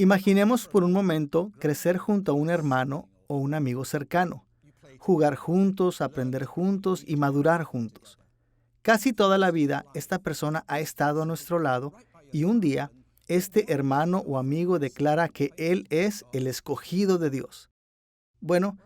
Imaginemos por un momento crecer junto a un hermano o un amigo cercano, jugar juntos, aprender juntos y madurar juntos. Casi toda la vida esta persona ha estado a nuestro lado y un día este hermano o amigo declara que él es el escogido de Dios. Bueno,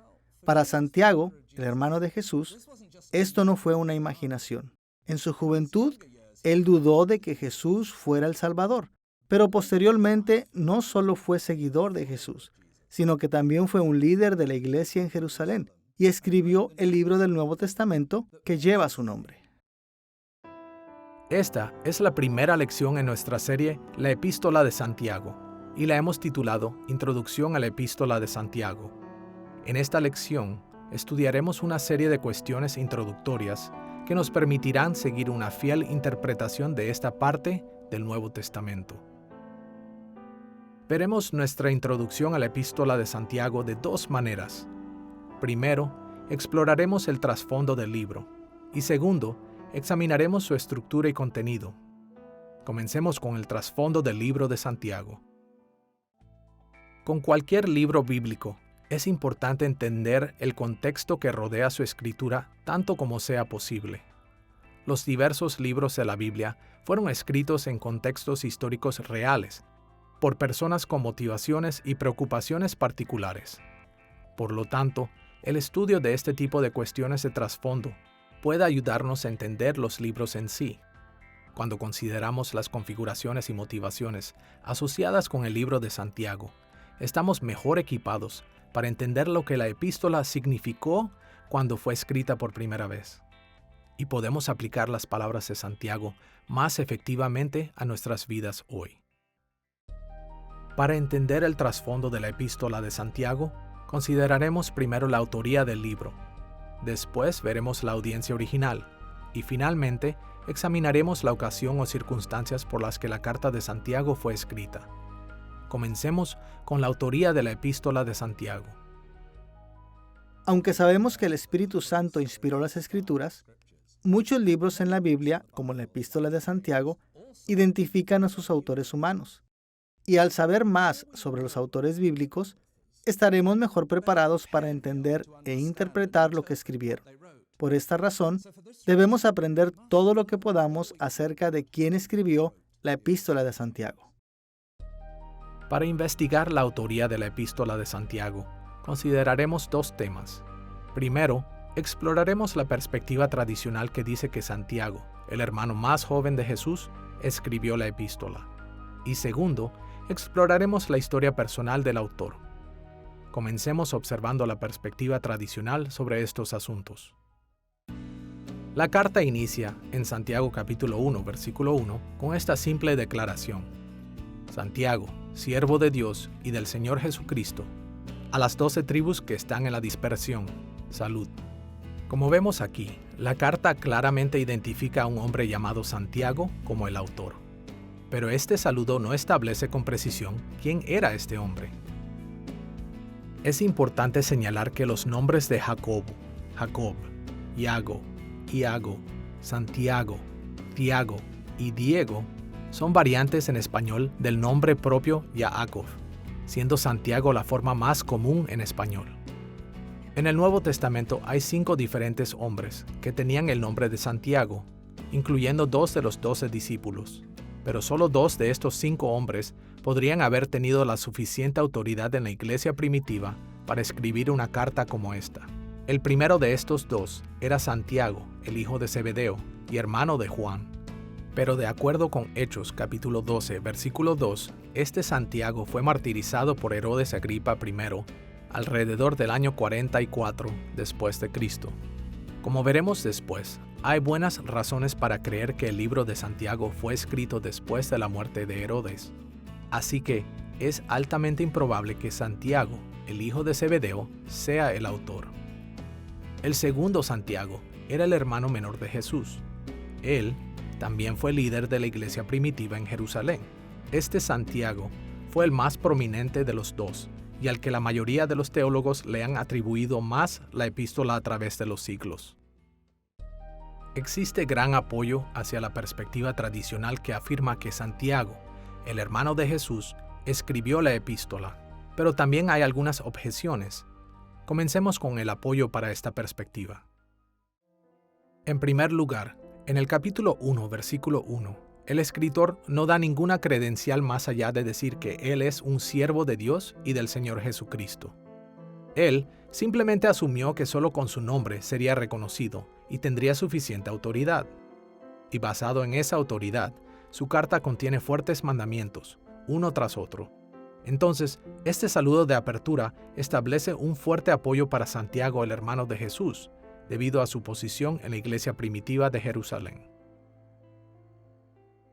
para Santiago, el hermano de Jesús, esto no fue una imaginación. En su juventud, él dudó de que Jesús fuera el Salvador, pero posteriormente no solo fue seguidor de Jesús, sino que también fue un líder de la iglesia en Jerusalén y escribió el libro del Nuevo Testamento que lleva su nombre. Esta es la primera lección en nuestra serie La Epístola de Santiago, y la hemos titulado Introducción a la Epístola de Santiago. En esta lección, estudiaremos una serie de cuestiones introductorias que nos permitirán seguir una fiel interpretación de esta parte del Nuevo Testamento. Veremos nuestra introducción a la Epístola de Santiago de dos maneras. Primero, exploraremos el trasfondo del libro, y segundo, examinaremos su estructura y contenido. Comencemos con el trasfondo del libro de Santiago. Con cualquier libro bíblico, es importante entender el contexto que rodea su escritura tanto como sea posible. Los diversos libros de la Biblia fueron escritos en contextos históricos reales, por personas con motivaciones y preocupaciones particulares. Por lo tanto, el estudio de este tipo de cuestiones de trasfondo puede ayudarnos a entender los libros en sí. Cuando consideramos las configuraciones y motivaciones asociadas con el libro de Santiago, estamos mejor equipados para entender lo que la epístola significó cuando fue escrita por primera vez. Y podemos aplicar las palabras de Santiago más efectivamente a nuestras vidas hoy. Para entender el trasfondo de la epístola de Santiago, consideraremos primero la autoría del libro. Después veremos la audiencia original y finalmente examinaremos la ocasión o circunstancias por las que la carta de Santiago fue escrita. Comencemos con la autoría de la epístola de Santiago. Aunque sabemos que el Espíritu Santo inspiró las Escrituras, muchos libros en la Biblia, como la epístola de Santiago, identifican a sus autores humanos. Y al saber más sobre los autores bíblicos, estaremos mejor preparados para entender e interpretar lo que escribieron. Por esta razón, debemos aprender todo lo que podamos acerca de quién escribió la epístola de Santiago. Para investigar la autoría de la epístola de Santiago, consideraremos dos temas. Primero, exploraremos la perspectiva tradicional que dice que Santiago, el hermano más joven de Jesús, escribió la epístola. Y segundo, exploraremos la historia personal del autor. Comencemos observando la perspectiva tradicional sobre estos asuntos. La carta inicia en Santiago capítulo 1, versículo 1, con esta simple declaración: Santiago, siervo de Dios y del Señor Jesucristo, a las 12 tribus que están en la dispersión, salud. Como vemos aquí, la carta claramente identifica a un hombre llamado Santiago como el autor. Pero este saludo no establece con precisión quién era este hombre. Es importante señalar que los nombres de Jacobo, Jacob, Iago, Iago, Santiago, Tiago y Diego son variantes en español del nombre propio Yaakov, siendo Santiago la forma más común en español. En el Nuevo Testamento hay 5 diferentes hombres que tenían el nombre de Santiago, incluyendo 2 de los 12 discípulos. Pero solo 2 de estos 5 hombres podrían haber tenido la suficiente autoridad en la iglesia primitiva para escribir una carta como esta. El primero de estos 2 era Santiago, el hijo de Zebedeo y hermano de Juan. Pero de acuerdo con Hechos capítulo 12, versículo 2, este Santiago fue martirizado por Herodes Agripa I alrededor del año 44 después de Cristo. Como veremos después, hay buenas razones para creer que el libro de Santiago fue escrito después de la muerte de Herodes. Así que es altamente improbable que Santiago, el hijo de Zebedeo, sea el autor. El segundo Santiago era el hermano menor de Jesús. Él también fue líder de la iglesia primitiva en Jerusalén. Este Santiago fue el más prominente de los 2 y al que la mayoría de los teólogos le han atribuido más la epístola a través de los siglos. Existe gran apoyo hacia la perspectiva tradicional que afirma que Santiago, el hermano de Jesús, escribió la epístola, pero también hay algunas objeciones. Comencemos con el apoyo para esta perspectiva. En primer lugar, en el capítulo 1, versículo 1, el escritor no da ninguna credencial más allá de decir que él es un siervo de Dios y del Señor Jesucristo. Él simplemente asumió que solo con su nombre sería reconocido y tendría suficiente autoridad. Y basado en esa autoridad, su carta contiene fuertes mandamientos, uno tras otro. Entonces, este saludo de apertura establece un fuerte apoyo para Santiago, el hermano de Jesús, debido a su posición en la iglesia primitiva de Jerusalén.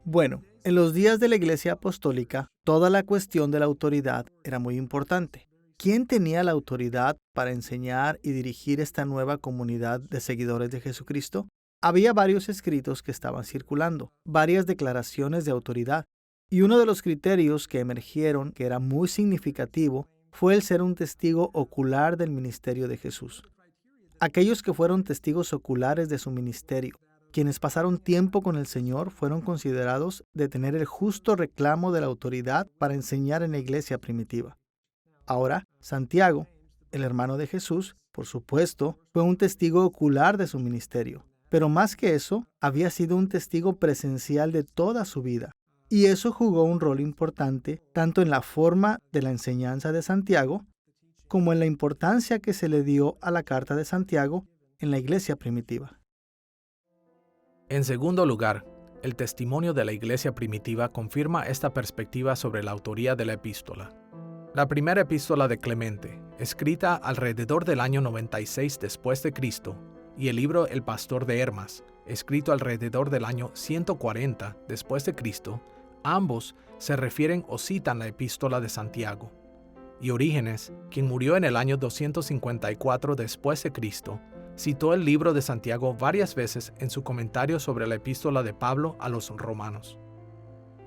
Bueno, en los días de la iglesia apostólica, toda la cuestión de la autoridad era muy importante. ¿Quién tenía la autoridad para enseñar y dirigir esta nueva comunidad de seguidores de Jesucristo? Había varios escritos que estaban circulando, varias declaraciones de autoridad, y uno de los criterios que emergieron, que era muy significativo, fue el ser un testigo ocular del ministerio de Jesús. Aquellos que fueron testigos oculares de su ministerio, quienes pasaron tiempo con el Señor, fueron considerados de tener el justo reclamo de la autoridad para enseñar en la iglesia primitiva. Ahora, Santiago, el hermano de Jesús, por supuesto, fue un testigo ocular de su ministerio, pero más que eso, había sido un testigo presencial de toda su vida. Y eso jugó un rol importante tanto en la forma de la enseñanza de Santiago, como en la importancia que se le dio a la carta de Santiago en la iglesia primitiva. En segundo lugar, el testimonio de la iglesia primitiva confirma esta perspectiva sobre la autoría de la epístola. La primera epístola de Clemente, escrita alrededor del año 96 después de Cristo, y el libro El Pastor de Hermas, escrito alrededor del año 140 después de Cristo, ambos se refieren o citan la epístola de Santiago. Y Orígenes, quien murió en el año 254 después de Cristo, citó el libro de Santiago varias veces en su comentario sobre la epístola de Pablo a los romanos.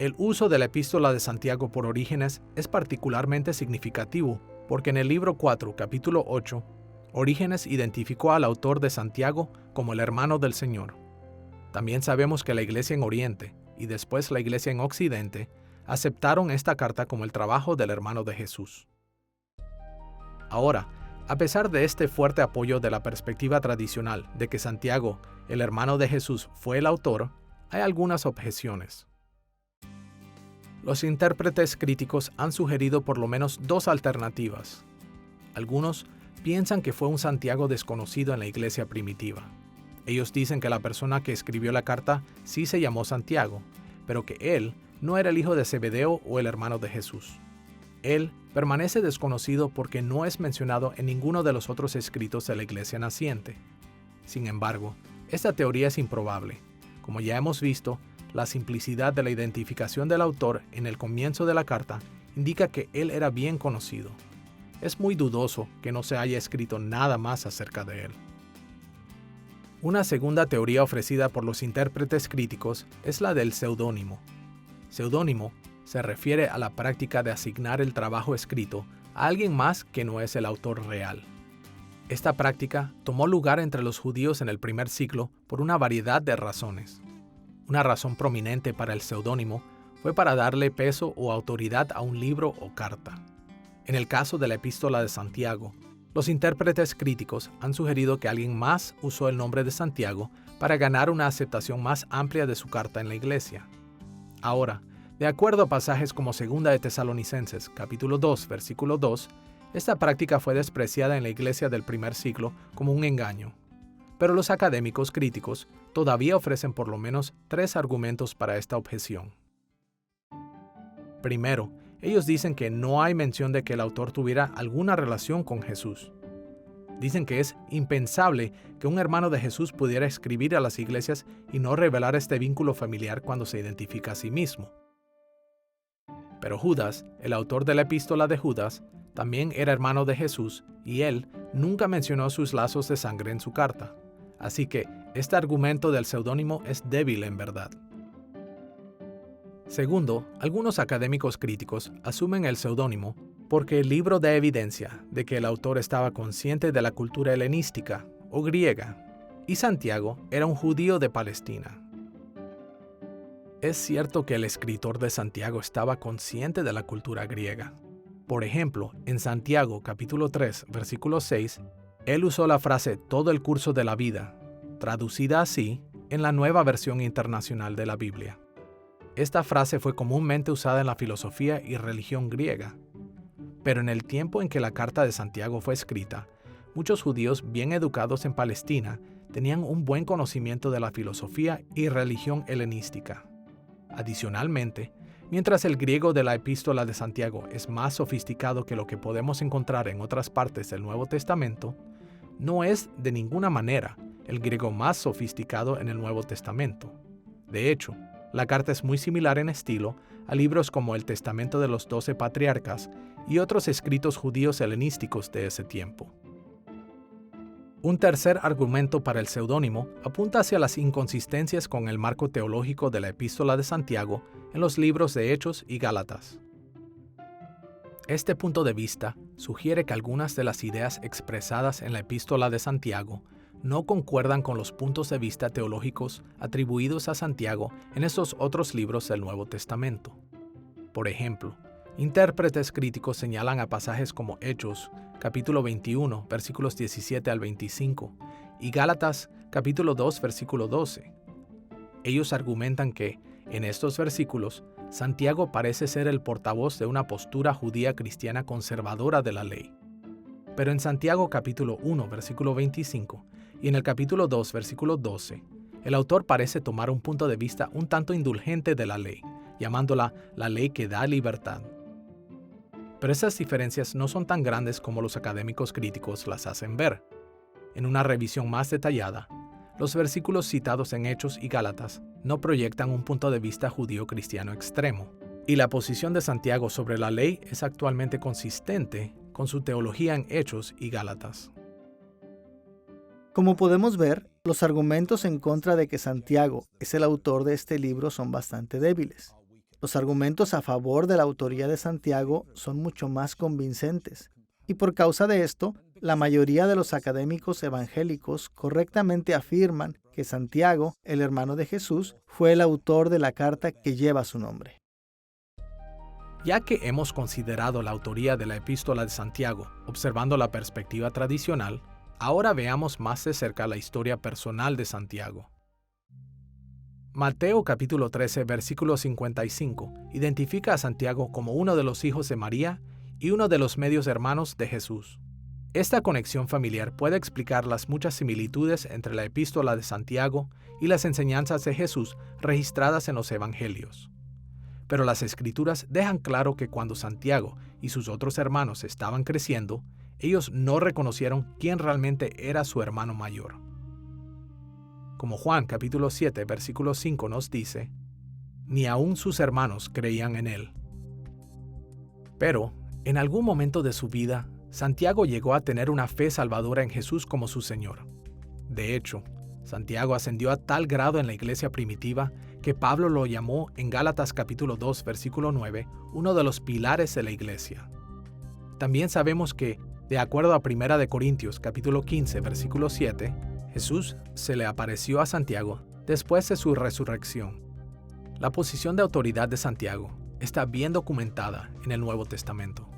El uso de la epístola de Santiago por Orígenes es particularmente significativo, porque en el libro 4, capítulo 8, Orígenes identificó al autor de Santiago como el hermano del Señor. También sabemos que la iglesia en Oriente, y después la iglesia en Occidente, aceptaron esta carta como el trabajo del hermano de Jesús. Ahora, a pesar de este fuerte apoyo de la perspectiva tradicional de que Santiago, el hermano de Jesús, fue el autor, hay algunas objeciones. Los intérpretes críticos han sugerido por lo menos dos alternativas. Algunos piensan que fue un Santiago desconocido en la iglesia primitiva. Ellos dicen que la persona que escribió la carta sí se llamó Santiago, pero que él no era el hijo de Zebedeo o el hermano de Jesús. Él permanece desconocido porque no es mencionado en ninguno de los otros escritos de la iglesia naciente. Sin embargo, esta teoría es improbable. Como ya hemos visto, la simplicidad de la identificación del autor en el comienzo de la carta indica que él era bien conocido. Es muy dudoso que no se haya escrito nada más acerca de él. Una segunda teoría ofrecida por los intérpretes críticos es la del seudónimo. Seudónimo se refiere a la práctica de asignar el trabajo escrito a alguien más que no es el autor real. Esta práctica tomó lugar entre los judíos en el primer siglo por una variedad de razones. Una razón prominente para el seudónimo fue para darle peso o autoridad a un libro o carta. En el caso de la epístola de Santiago, los intérpretes críticos han sugerido que alguien más usó el nombre de Santiago para ganar una aceptación más amplia de su carta en la iglesia. Ahora, de acuerdo a pasajes como 2 de Tesalonicenses, capítulo 2, versículo 2, esta práctica fue despreciada en la iglesia del primer siglo como un engaño. Pero los académicos críticos todavía ofrecen por lo menos 3 argumentos para esta objeción. Primero, ellos dicen que no hay mención de que el autor tuviera alguna relación con Jesús. Dicen que es impensable que un hermano de Jesús pudiera escribir a las iglesias y no revelar este vínculo familiar cuando se identifica a sí mismo. Pero Judas, el autor de la epístola de Judas, también era hermano de Jesús y él nunca mencionó sus lazos de sangre en su carta. Así que este argumento del seudónimo es débil en verdad. Segundo, algunos académicos críticos asumen el seudónimo porque el libro da evidencia de que el autor estaba consciente de la cultura helenística o griega, y Santiago era un judío de Palestina. Es cierto que el escritor de Santiago estaba consciente de la cultura griega. Por ejemplo, en Santiago capítulo 3, versículo 6, él usó la frase todo el curso de la vida, traducida así en la Nueva Versión Internacional de la Biblia. Esta frase fue comúnmente usada en la filosofía y religión griega. Pero en el tiempo en que la carta de Santiago fue escrita, muchos judíos bien educados en Palestina tenían un buen conocimiento de la filosofía y religión helenística. Adicionalmente, mientras el griego de la epístola de Santiago es más sofisticado que lo que podemos encontrar en otras partes del Nuevo Testamento, no es de ninguna manera el griego más sofisticado en el Nuevo Testamento. De hecho, la carta es muy similar en estilo a libros como el Testamento de los 12 Patriarcas y otros escritos judíos helenísticos de ese tiempo. Un tercer argumento para el seudónimo apunta hacia las inconsistencias con el marco teológico de la Epístola de Santiago en los libros de Hechos y Gálatas. Este punto de vista sugiere que algunas de las ideas expresadas en la Epístola de Santiago no concuerdan con los puntos de vista teológicos atribuidos a Santiago en estos otros libros del Nuevo Testamento. Por ejemplo, intérpretes críticos señalan a pasajes como Hechos, capítulo 21, versículos 17 al 25, y Gálatas, capítulo 2, versículo 12. Ellos argumentan que, en estos versículos, Santiago parece ser el portavoz de una postura judía cristiana conservadora de la ley. Pero en Santiago capítulo 1, versículo 25, y en el capítulo 2, versículo 12, el autor parece tomar un punto de vista un tanto indulgente de la ley, llamándola la ley que da libertad. Pero esas diferencias no son tan grandes como los académicos críticos las hacen ver. En una revisión más detallada, los versículos citados en Hechos y Gálatas no proyectan un punto de vista judío-cristiano extremo, y la posición de Santiago sobre la ley es actualmente consistente con su teología en Hechos y Gálatas. Como podemos ver, los argumentos en contra de que Santiago es el autor de este libro son bastante débiles. Los argumentos a favor de la autoría de Santiago son mucho más convincentes, y por causa de esto, la mayoría de los académicos evangélicos correctamente afirman que Santiago, el hermano de Jesús, fue el autor de la carta que lleva su nombre. Ya que hemos considerado la autoría de la epístola de Santiago, observando la perspectiva tradicional, ahora veamos más de cerca la historia personal de Santiago. Mateo capítulo 13, versículo 55, identifica a Santiago como uno de los hijos de María y uno de los medios hermanos de Jesús. Esta conexión familiar puede explicar las muchas similitudes entre la epístola de Santiago y las enseñanzas de Jesús registradas en los evangelios. Pero las escrituras dejan claro que cuando Santiago y sus otros hermanos estaban creciendo, ellos no reconocieron quién realmente era su hermano mayor. Como Juan capítulo 7, versículo 5 nos dice, ni aun sus hermanos creían en él. Pero, en algún momento de su vida, Santiago llegó a tener una fe salvadora en Jesús como su Señor. De hecho, Santiago ascendió a tal grado en la iglesia primitiva que Pablo lo llamó en Gálatas capítulo 2, versículo 9, uno de los pilares de la iglesia. También sabemos que, de acuerdo a 1 Corintios capítulo 15, versículo 7, Jesús se le apareció a Santiago después de su resurrección. La posición de autoridad de Santiago está bien documentada en el Nuevo Testamento.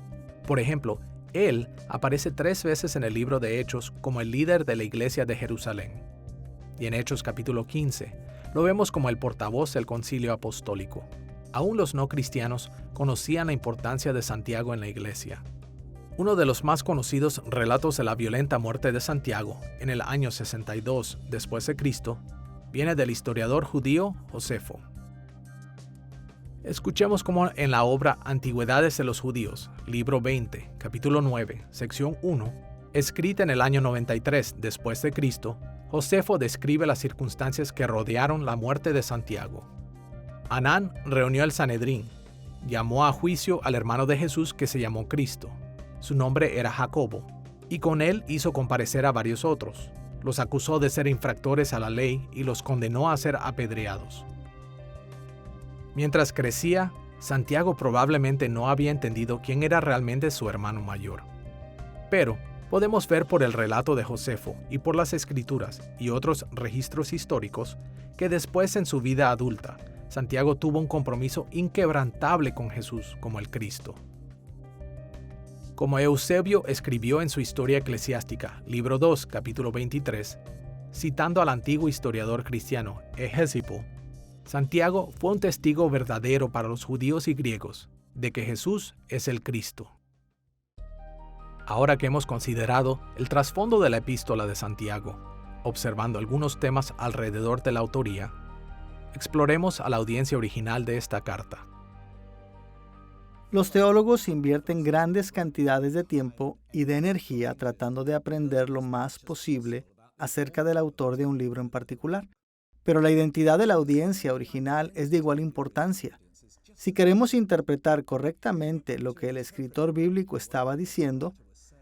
Por ejemplo, él aparece 3 veces en el libro de Hechos como el líder de la iglesia de Jerusalén. Y en Hechos capítulo 15 lo vemos como el portavoz del concilio apostólico. Aún los no cristianos conocían la importancia de Santiago en la iglesia. Uno de los más conocidos relatos de la violenta muerte de Santiago en el año 62 después de Cristo viene del historiador judío Josefo. Escuchemos cómo en la obra Antigüedades de los Judíos, libro 20, capítulo 9, sección 1, escrita en el año 93 después de Cristo, Josefo describe las circunstancias que rodearon la muerte de Santiago. Anán reunió el Sanedrín, llamó a juicio al hermano de Jesús que se llamó Cristo. Su nombre era Jacobo, y con él hizo comparecer a varios otros. Los acusó de ser infractores a la ley y los condenó a ser apedreados. Mientras crecía, Santiago probablemente no había entendido quién era realmente su hermano mayor. Pero podemos ver por el relato de Josefo y por las escrituras y otros registros históricos que después en su vida adulta, Santiago tuvo un compromiso inquebrantable con Jesús como el Cristo. Como Eusebio escribió en su Historia Eclesiástica, libro 2, capítulo 23, citando al antiguo historiador cristiano Hegesipo, Santiago fue un testigo verdadero para los judíos y griegos de que Jesús es el Cristo. Ahora que hemos considerado el trasfondo de la epístola de Santiago, observando algunos temas alrededor de la autoría, exploremos a la audiencia original de esta carta. Los teólogos invierten grandes cantidades de tiempo y de energía tratando de aprender lo más posible acerca del autor de un libro en particular. Pero la identidad de la audiencia original es de igual importancia. Si queremos interpretar correctamente lo que el escritor bíblico estaba diciendo,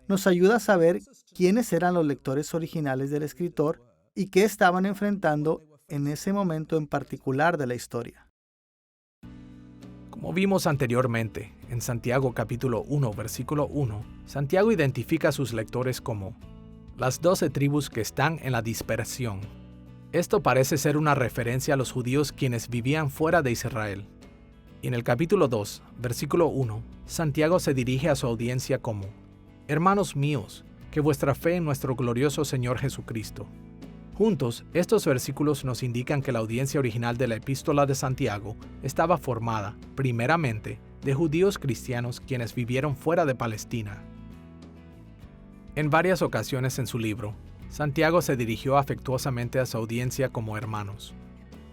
nos ayuda a saber quiénes eran los lectores originales del escritor y qué estaban enfrentando en ese momento en particular de la historia. Como vimos anteriormente, en Santiago capítulo 1, versículo 1, Santiago identifica a sus lectores como las 12 tribus que están en la dispersión. Esto parece ser una referencia a los judíos quienes vivían fuera de Israel. Y en el capítulo 2, versículo 1, Santiago se dirige a su audiencia como: Hermanos míos, que vuestra fe en nuestro glorioso Señor Jesucristo. Juntos, estos versículos nos indican que la audiencia original de la epístola de Santiago estaba formada, primeramente, de judíos cristianos quienes vivieron fuera de Palestina. En varias ocasiones en su libro, Santiago se dirigió afectuosamente a su audiencia como hermanos.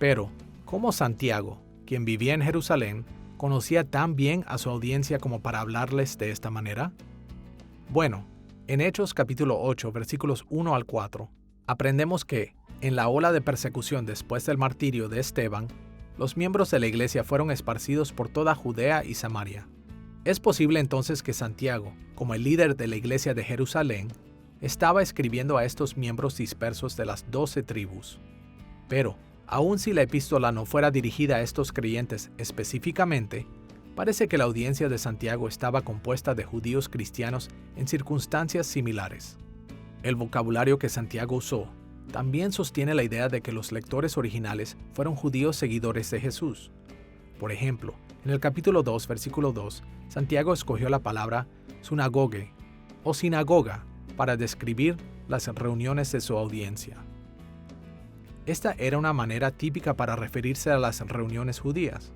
Pero, ¿cómo Santiago, quien vivía en Jerusalén, conocía tan bien a su audiencia como para hablarles de esta manera? Bueno, en Hechos capítulo 8, versículos 1 al 4, aprendemos que, en la ola de persecución después del martirio de Esteban, los miembros de la iglesia fueron esparcidos por toda Judea y Samaria. Es posible entonces que Santiago, como el líder de la iglesia de Jerusalén, estaba escribiendo a estos miembros dispersos de las 12 tribus. Pero, aun si la epístola no fuera dirigida a estos creyentes específicamente, parece que la audiencia de Santiago estaba compuesta de judíos cristianos en circunstancias similares. El vocabulario que Santiago usó también sostiene la idea de que los lectores originales fueron judíos seguidores de Jesús. Por ejemplo, en el capítulo 2, versículo 2, Santiago escogió la palabra sunagoge o sinagoga para describir las reuniones de su audiencia. Esta era una manera típica para referirse a las reuniones judías.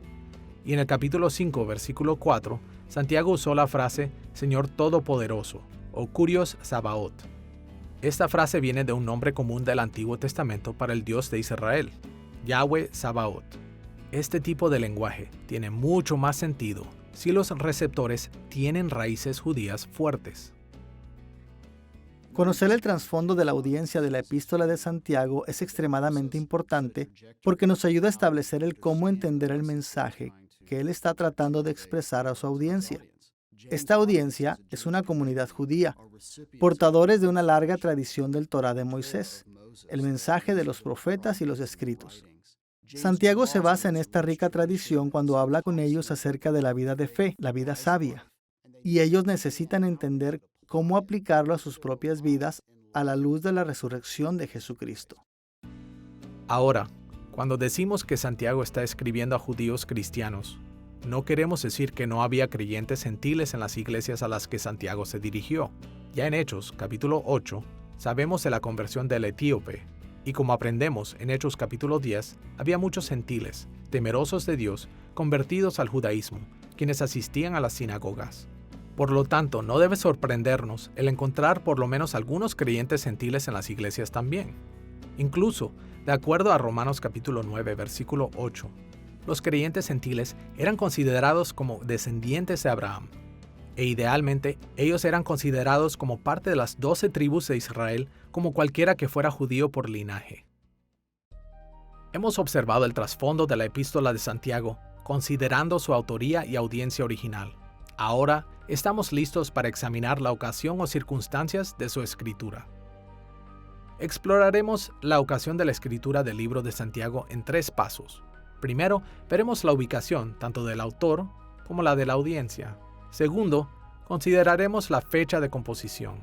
Y en el capítulo 5, versículo 4, Santiago usó la frase Señor Todopoderoso o Kurios Sabaoth. Esta frase viene de un nombre común del Antiguo Testamento para el Dios de Israel, Yahweh Sabaoth. Este tipo de lenguaje tiene mucho más sentido si los receptores tienen raíces judías fuertes. Conocer el trasfondo de la audiencia de la epístola de Santiago es extremadamente importante porque nos ayuda a establecer el cómo entender el mensaje que él está tratando de expresar a su audiencia. Esta audiencia es una comunidad judía, portadores de una larga tradición del Torá de Moisés, el mensaje de los profetas y los escritos. Santiago se basa en esta rica tradición cuando habla con ellos acerca de la vida de fe, la vida sabia, y ellos necesitan entender cómo aplicarlo a sus propias vidas a la luz de la resurrección de Jesucristo. Ahora, cuando decimos que Santiago está escribiendo a judíos cristianos, no queremos decir que no había creyentes gentiles en las iglesias a las que Santiago se dirigió. Ya en Hechos, capítulo 8, sabemos de la conversión del etíope, y como aprendemos en Hechos capítulo 10, había muchos gentiles, temerosos de Dios, convertidos al judaísmo, quienes asistían a las sinagogas. Por lo tanto, no debe sorprendernos el encontrar por lo menos algunos creyentes gentiles en las iglesias también. Incluso, de acuerdo a Romanos capítulo 9, versículo 8, los creyentes gentiles eran considerados como descendientes de Abraham, e idealmente ellos eran considerados como parte de las 12 tribus de Israel como cualquiera que fuera judío por linaje. Hemos observado el trasfondo de la epístola de Santiago, considerando su autoría y audiencia original. Ahora estamos listos para examinar la ocasión o circunstancias de su escritura. Exploraremos la ocasión de la escritura del libro de Santiago en 3 pasos. Primero, veremos la ubicación tanto del autor como la de la audiencia. Segundo, consideraremos la fecha de composición.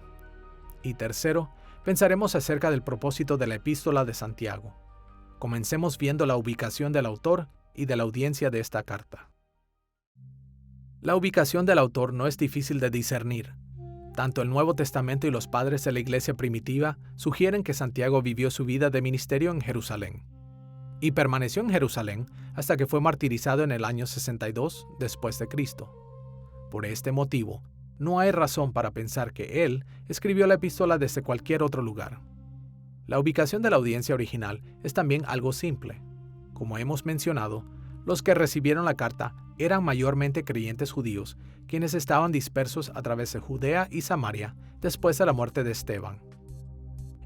Y tercero, pensaremos acerca del propósito de la epístola de Santiago. Comencemos viendo la ubicación del autor y de la audiencia de esta carta. La ubicación del autor no es difícil de discernir. Tanto el Nuevo Testamento y los padres de la iglesia primitiva sugieren que Santiago vivió su vida de ministerio en Jerusalén y permaneció en Jerusalén hasta que fue martirizado en el año 62 después de Cristo. Por este motivo, no hay razón para pensar que él escribió la epístola desde cualquier otro lugar. La ubicación de la audiencia original es también algo simple. Como hemos mencionado, los que recibieron la carta eran mayormente creyentes judíos, quienes estaban dispersos a través de Judea y Samaria después de la muerte de Esteban.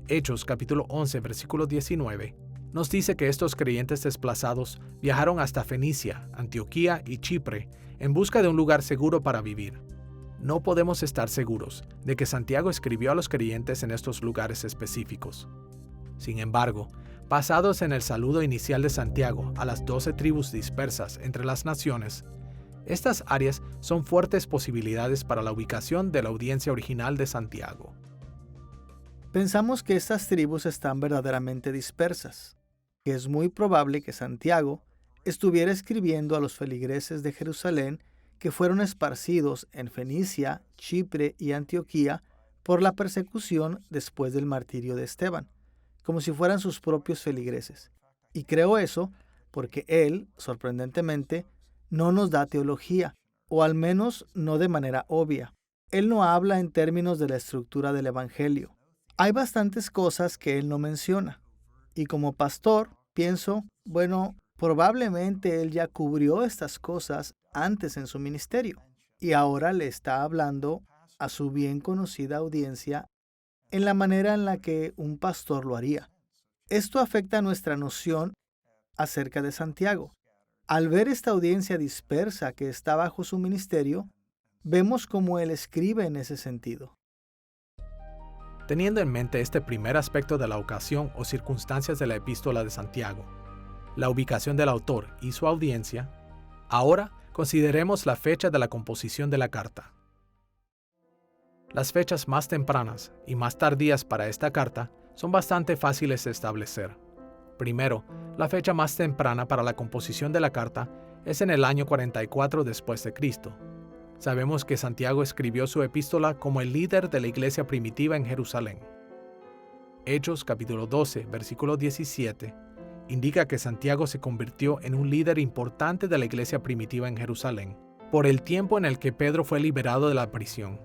Hechos capítulo 11, versículo 19, nos dice que estos creyentes desplazados viajaron hasta Fenicia, Antioquía y Chipre en busca de un lugar seguro para vivir. No podemos estar seguros de que Santiago escribió a los creyentes en estos lugares específicos. Sin embargo, basados en el saludo inicial de Santiago a las 12 tribus dispersas entre las naciones, estas áreas son fuertes posibilidades para la ubicación de la audiencia original de Santiago. Pensamos que estas tribus están verdaderamente dispersas, que es muy probable que Santiago estuviera escribiendo a los feligreses de Jerusalén que fueron esparcidos en Fenicia, Chipre y Antioquía por la persecución después del martirio de Esteban, como si fueran sus propios feligreses. Y creo eso porque él, sorprendentemente, no nos da teología, o al menos no de manera obvia. Él no habla en términos de la estructura del Evangelio. Hay bastantes cosas que él no menciona. Y como pastor, pienso, probablemente él ya cubrió estas cosas antes en su ministerio y ahora le está hablando a su bien conocida audiencia en la manera en la que un pastor lo haría. Esto afecta nuestra noción acerca de Santiago. Al ver esta audiencia dispersa que está bajo su ministerio, vemos cómo él escribe en ese sentido. Teniendo en mente este primer aspecto de la ocasión o circunstancias de la epístola de Santiago, la ubicación del autor y su audiencia, ahora consideremos la fecha de la composición de la carta. Las fechas más tempranas y más tardías para esta carta son bastante fáciles de establecer. Primero, la fecha más temprana para la composición de la carta es en el año 44 después de Cristo. Sabemos que Santiago escribió su epístola como el líder de la iglesia primitiva en Jerusalén. Hechos capítulo 12, versículo 17, indica que Santiago se convirtió en un líder importante de la iglesia primitiva en Jerusalén por el tiempo en el que Pedro fue liberado de la prisión.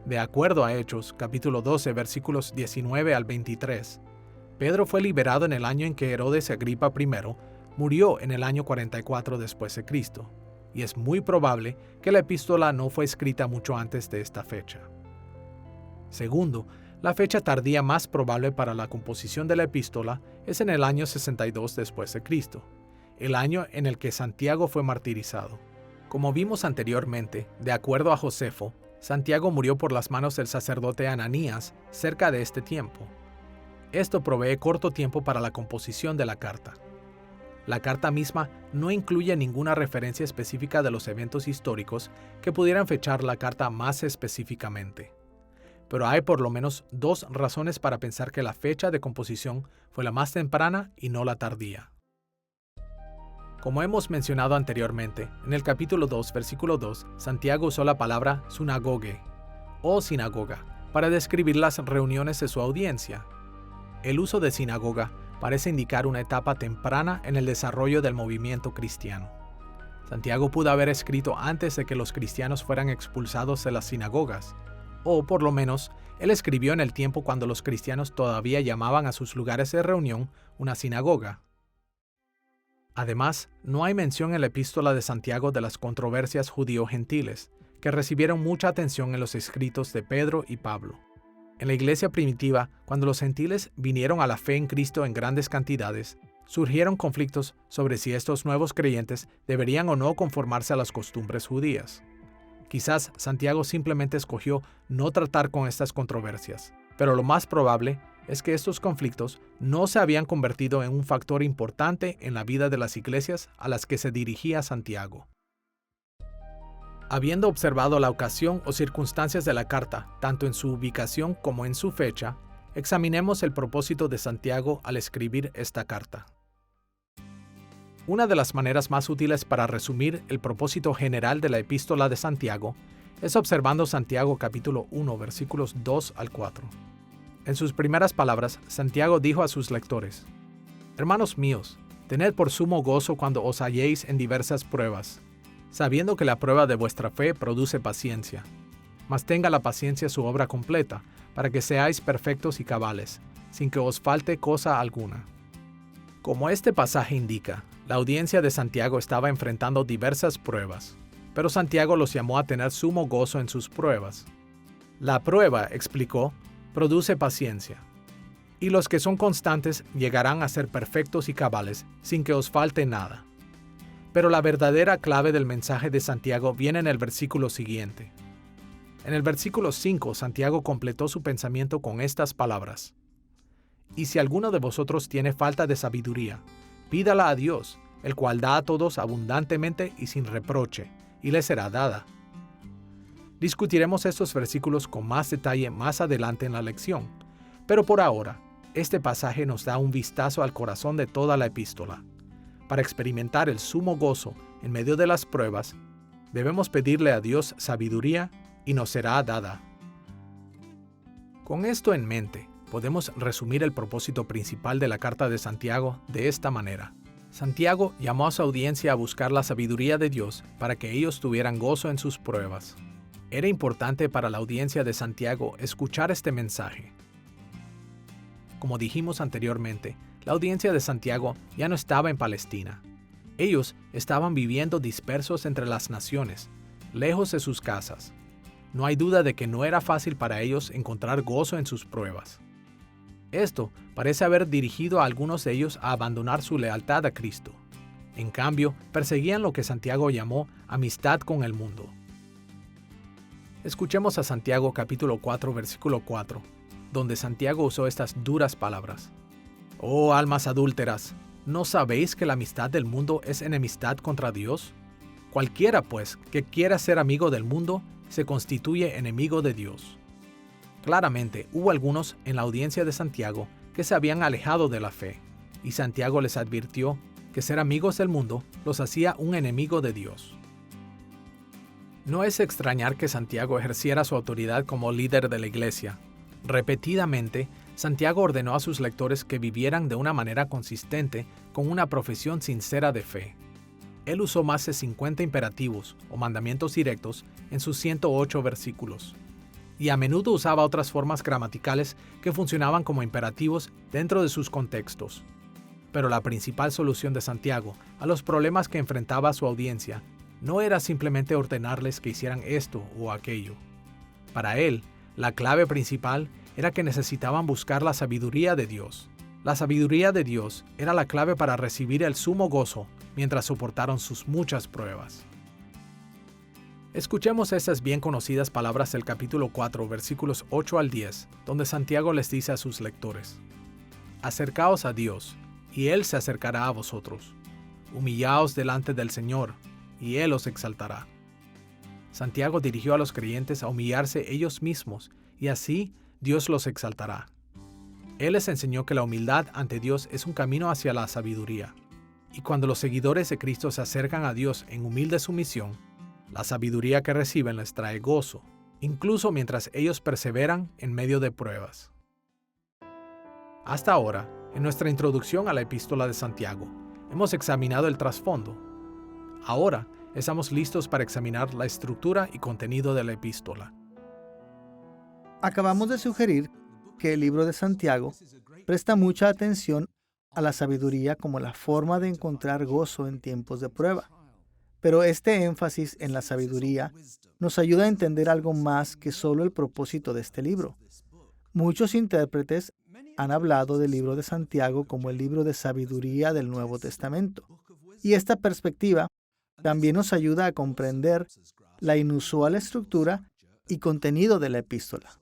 De acuerdo a Hechos capítulo 12, versículos 19 al 23, Pedro fue liberado en el año en que Herodes Agripa I murió en el año 44 después de Cristo, y es muy probable que la epístola no fue escrita mucho antes de esta fecha. Segundo, la fecha tardía más probable para la composición de la epístola es en el año 62 después de Cristo, el año en el que Santiago fue martirizado. Como vimos anteriormente, de acuerdo a Josefo, Santiago murió por las manos del sacerdote Ananías cerca de este tiempo. Esto provee corto tiempo para la composición de la carta. La carta misma no incluye ninguna referencia específica de los eventos históricos que pudieran fechar la carta más específicamente. Pero hay por lo menos dos razones para pensar que la fecha de composición fue la más temprana y no la tardía. Como hemos mencionado anteriormente, en el capítulo 2, versículo 2, Santiago usó la palabra sunagoge o sinagoga para describir las reuniones de su audiencia. El uso de sinagoga parece indicar una etapa temprana en el desarrollo del movimiento cristiano. Santiago pudo haber escrito antes de que los cristianos fueran expulsados de las sinagogas, o por lo menos, él escribió en el tiempo cuando los cristianos todavía llamaban a sus lugares de reunión una sinagoga. Además, no hay mención en la epístola de Santiago de las controversias judío-gentiles, que recibieron mucha atención en los escritos de Pedro y Pablo. En la iglesia primitiva, cuando los gentiles vinieron a la fe en Cristo en grandes cantidades, surgieron conflictos sobre si estos nuevos creyentes deberían o no conformarse a las costumbres judías. Quizás Santiago simplemente escogió no tratar con estas controversias, pero lo más probable es que estos conflictos no se habían convertido en un factor importante en la vida de las iglesias a las que se dirigía Santiago. Habiendo observado la ocasión o circunstancias de la carta, tanto en su ubicación como en su fecha, examinemos el propósito de Santiago al escribir esta carta. Una de las maneras más útiles para resumir el propósito general de la epístola de Santiago es observando Santiago capítulo 1, versículos 2 al 4. En sus primeras palabras, Santiago dijo a sus lectores: Hermanos míos, tened por sumo gozo cuando os halléis en diversas pruebas, sabiendo que la prueba de vuestra fe produce paciencia. Mas tenga la paciencia su obra completa, para que seáis perfectos y cabales, sin que os falte cosa alguna. Como este pasaje indica, la audiencia de Santiago estaba enfrentando diversas pruebas, pero Santiago los llamó a tener sumo gozo en sus pruebas. La prueba, explicó, produce paciencia, y los que son constantes llegarán a ser perfectos y cabales, sin que os falte nada. Pero la verdadera clave del mensaje de Santiago viene en el versículo siguiente. En el versículo 5, Santiago completó su pensamiento con estas palabras: Y si alguno de vosotros tiene falta de sabiduría, pídala a Dios, el cual da a todos abundantemente y sin reproche, y le será dada. Discutiremos estos versículos con más detalle más adelante en la lección, pero por ahora, este pasaje nos da un vistazo al corazón de toda la epístola. Para experimentar el sumo gozo en medio de las pruebas, debemos pedirle a Dios sabiduría y nos será dada. Con esto en mente, podemos resumir el propósito principal de la carta de Santiago de esta manera. Santiago llamó a su audiencia a buscar la sabiduría de Dios para que ellos tuvieran gozo en sus pruebas. Era importante para la audiencia de Santiago escuchar este mensaje. Como dijimos anteriormente, la audiencia de Santiago ya no estaba en Palestina. Ellos estaban viviendo dispersos entre las naciones, lejos de sus casas. No hay duda de que no era fácil para ellos encontrar gozo en sus pruebas. Esto parece haber dirigido a algunos de ellos a abandonar su lealtad a Cristo. En cambio, perseguían lo que Santiago llamó amistad con el mundo. Escuchemos a Santiago capítulo 4, versículo 4, donde Santiago usó estas duras palabras. Oh almas adúlteras, ¿no sabéis que la amistad del mundo es enemistad contra Dios? Cualquiera, pues, que quiera ser amigo del mundo, se constituye enemigo de Dios. Claramente, hubo algunos en la audiencia de Santiago que se habían alejado de la fe, y Santiago les advirtió que ser amigos del mundo los hacía un enemigo de Dios. No es extrañar que Santiago ejerciera su autoridad como líder de la iglesia. Repetidamente, Santiago ordenó a sus lectores que vivieran de una manera consistente con una profesión sincera de fe. Él usó más de 50 imperativos o mandamientos directos en sus 108 versículos, y a menudo usaba otras formas gramaticales que funcionaban como imperativos dentro de sus contextos. Pero la principal solución de Santiago a los problemas que enfrentaba su audiencia no era simplemente ordenarles que hicieran esto o aquello. Para él, la clave principal era que necesitaban buscar la sabiduría de Dios. La sabiduría de Dios era la clave para recibir el sumo gozo mientras soportaron sus muchas pruebas. Escuchemos esas bien conocidas palabras del capítulo 4, versículos 8 al 10, donde Santiago les dice a sus lectores: Acercaos a Dios, y Él se acercará a vosotros. Humillaos delante del Señor, y Él os exaltará. Santiago dirigió a los creyentes a humillarse ellos mismos, y así Dios los exaltará. Él les enseñó que la humildad ante Dios es un camino hacia la sabiduría. Y cuando los seguidores de Cristo se acercan a Dios en humilde sumisión, la sabiduría que reciben les trae gozo, incluso mientras ellos perseveran en medio de pruebas. Hasta ahora, en nuestra introducción a la epístola de Santiago, hemos examinado el trasfondo. Ahora, estamos listos para examinar la estructura y contenido de la epístola. Acabamos de sugerir que el libro de Santiago presta mucha atención a la sabiduría como la forma de encontrar gozo en tiempos de prueba. Pero este énfasis en la sabiduría nos ayuda a entender algo más que solo el propósito de este libro. Muchos intérpretes han hablado del libro de Santiago como el libro de sabiduría del Nuevo Testamento. Y esta perspectiva también nos ayuda a comprender la inusual estructura y contenido de la epístola.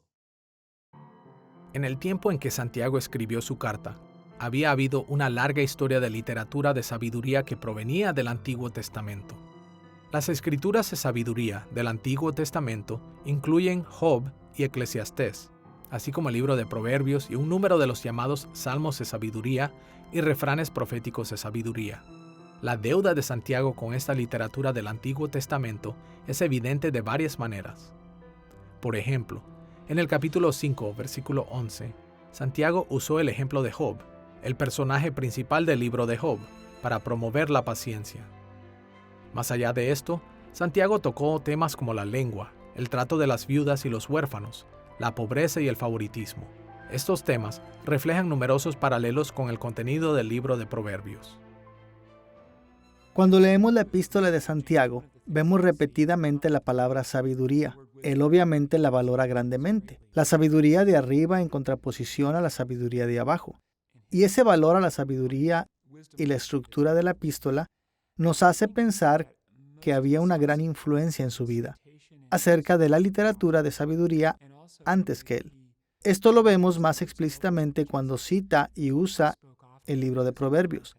En el tiempo en que Santiago escribió su carta, había habido una larga historia de literatura de sabiduría que provenía del Antiguo Testamento. Las escrituras de sabiduría del Antiguo Testamento incluyen Job y Eclesiastés, así como el libro de Proverbios y un número de los llamados Salmos de sabiduría y refranes proféticos de sabiduría. La deuda de Santiago con esta literatura del Antiguo Testamento es evidente de varias maneras. Por ejemplo, en el capítulo 5, versículo 11, Santiago usó el ejemplo de Job, el personaje principal del libro de Job, para promover la paciencia. Más allá de esto, Santiago tocó temas como la lengua, el trato de las viudas y los huérfanos, la pobreza y el favoritismo. Estos temas reflejan numerosos paralelos con el contenido del libro de Proverbios. Cuando leemos la epístola de Santiago, vemos repetidamente la palabra sabiduría. Él obviamente la valora grandemente. La sabiduría de arriba en contraposición a la sabiduría de abajo. Y ese valor a la sabiduría y la estructura de la epístola nos hace pensar que había una gran influencia en su vida acerca de la literatura de sabiduría antes que él. Esto lo vemos más explícitamente cuando cita y usa el libro de Proverbios,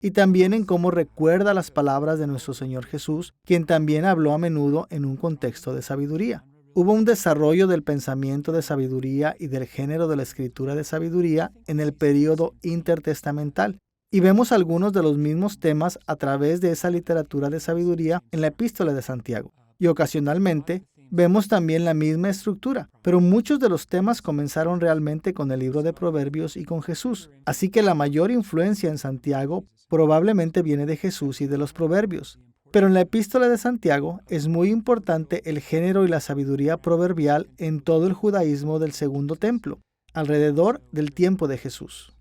y también en cómo recuerda las palabras de nuestro Señor Jesús, quien también habló a menudo en un contexto de sabiduría. Hubo un desarrollo del pensamiento de sabiduría y del género de la escritura de sabiduría en el período intertestamental, y vemos algunos de los mismos temas a través de esa literatura de sabiduría en la epístola de Santiago. Y ocasionalmente vemos también la misma estructura, pero muchos de los temas comenzaron realmente con el libro de Proverbios y con Jesús. Así que la mayor influencia en Santiago probablemente viene de Jesús y de los Proverbios. Pero en la epístola de Santiago es muy importante el género y la sabiduría proverbial en todo el judaísmo del Segundo Templo, alrededor del tiempo de Jesús.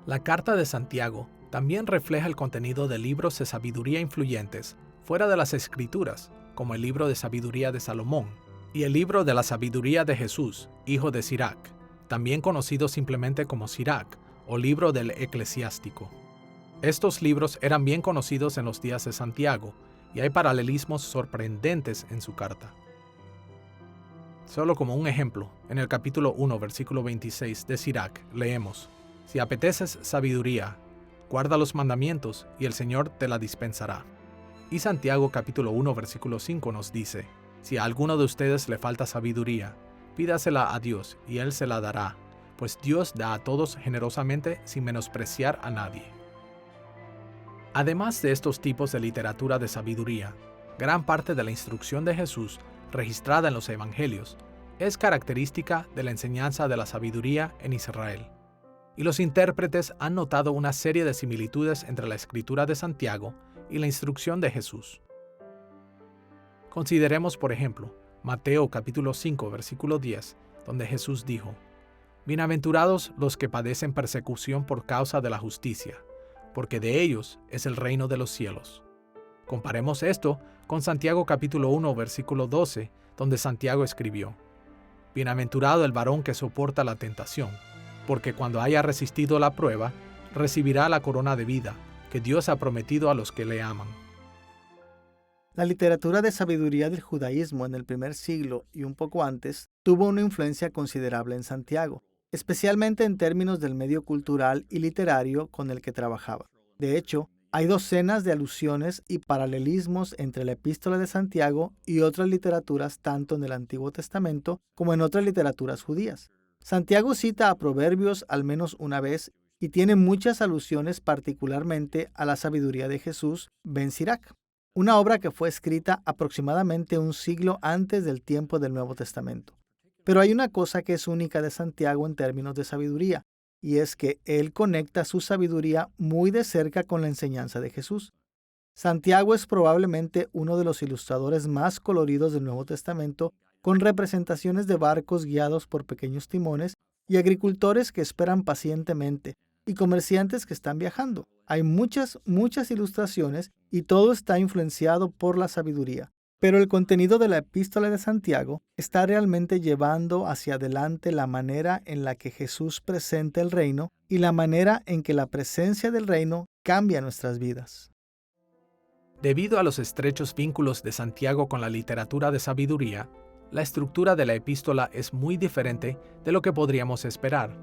La carta de Santiago también refleja el contenido de libros de sabiduría influyentes fuera de las Escrituras, como el libro de sabiduría de Salomón y el libro de la sabiduría de Jesús, hijo de Sirac, también conocido simplemente como Sirac o libro del eclesiástico. Estos libros eran bien conocidos en los días de Santiago y hay paralelismos sorprendentes en su carta. Solo como un ejemplo, en el capítulo 1, versículo 26 de Sirac, leemos: Si apeteces sabiduría, guarda los mandamientos y el Señor te la dispensará. Y Santiago capítulo 1, versículo 5 nos dice: Si a alguno de ustedes le falta sabiduría, pídasela a Dios y Él se la dará, pues Dios da a todos generosamente sin menospreciar a nadie. Además de estos tipos de literatura de sabiduría, gran parte de la instrucción de Jesús, registrada en los Evangelios, es característica de la enseñanza de la sabiduría en Israel. Y los intérpretes han notado una serie de similitudes entre la escritura de Santiago y la instrucción de Jesús. Consideremos, por ejemplo, Mateo capítulo 5, versículo 10, donde Jesús dijo: Bienaventurados los que padecen persecución por causa de la justicia, porque de ellos es el reino de los cielos. Comparemos esto con Santiago capítulo 1, versículo 12, donde Santiago escribió: Bienaventurado el varón que soporta la tentación, porque cuando haya resistido la prueba, recibirá la corona de vida que Dios ha prometido a los que le aman. La literatura de sabiduría del judaísmo en el primer siglo y un poco antes tuvo una influencia considerable en Santiago, especialmente en términos del medio cultural y literario con el que trabajaba. De hecho, hay docenas de alusiones y paralelismos entre la epístola de Santiago y otras literaturas tanto en el Antiguo Testamento como en otras literaturas judías. Santiago cita a Proverbios al menos una vez y tiene muchas alusiones particularmente a la sabiduría de Jesús ben Sirac, una obra que fue escrita aproximadamente un siglo antes del tiempo del Nuevo Testamento. Pero hay una cosa que es única de Santiago en términos de sabiduría, y es que él conecta su sabiduría muy de cerca con la enseñanza de Jesús. Santiago es probablemente uno de los ilustradores más coloridos del Nuevo Testamento, con representaciones de barcos guiados por pequeños timones y agricultores que esperan pacientemente y comerciantes que están viajando. Hay muchas ilustraciones y todo está influenciado por la sabiduría. Pero el contenido de la epístola de Santiago está realmente llevando hacia adelante la manera en la que Jesús presenta el reino y la manera en que la presencia del reino cambia nuestras vidas. Debido a los estrechos vínculos de Santiago con la literatura de sabiduría, la estructura de la epístola es muy diferente de lo que podríamos esperar.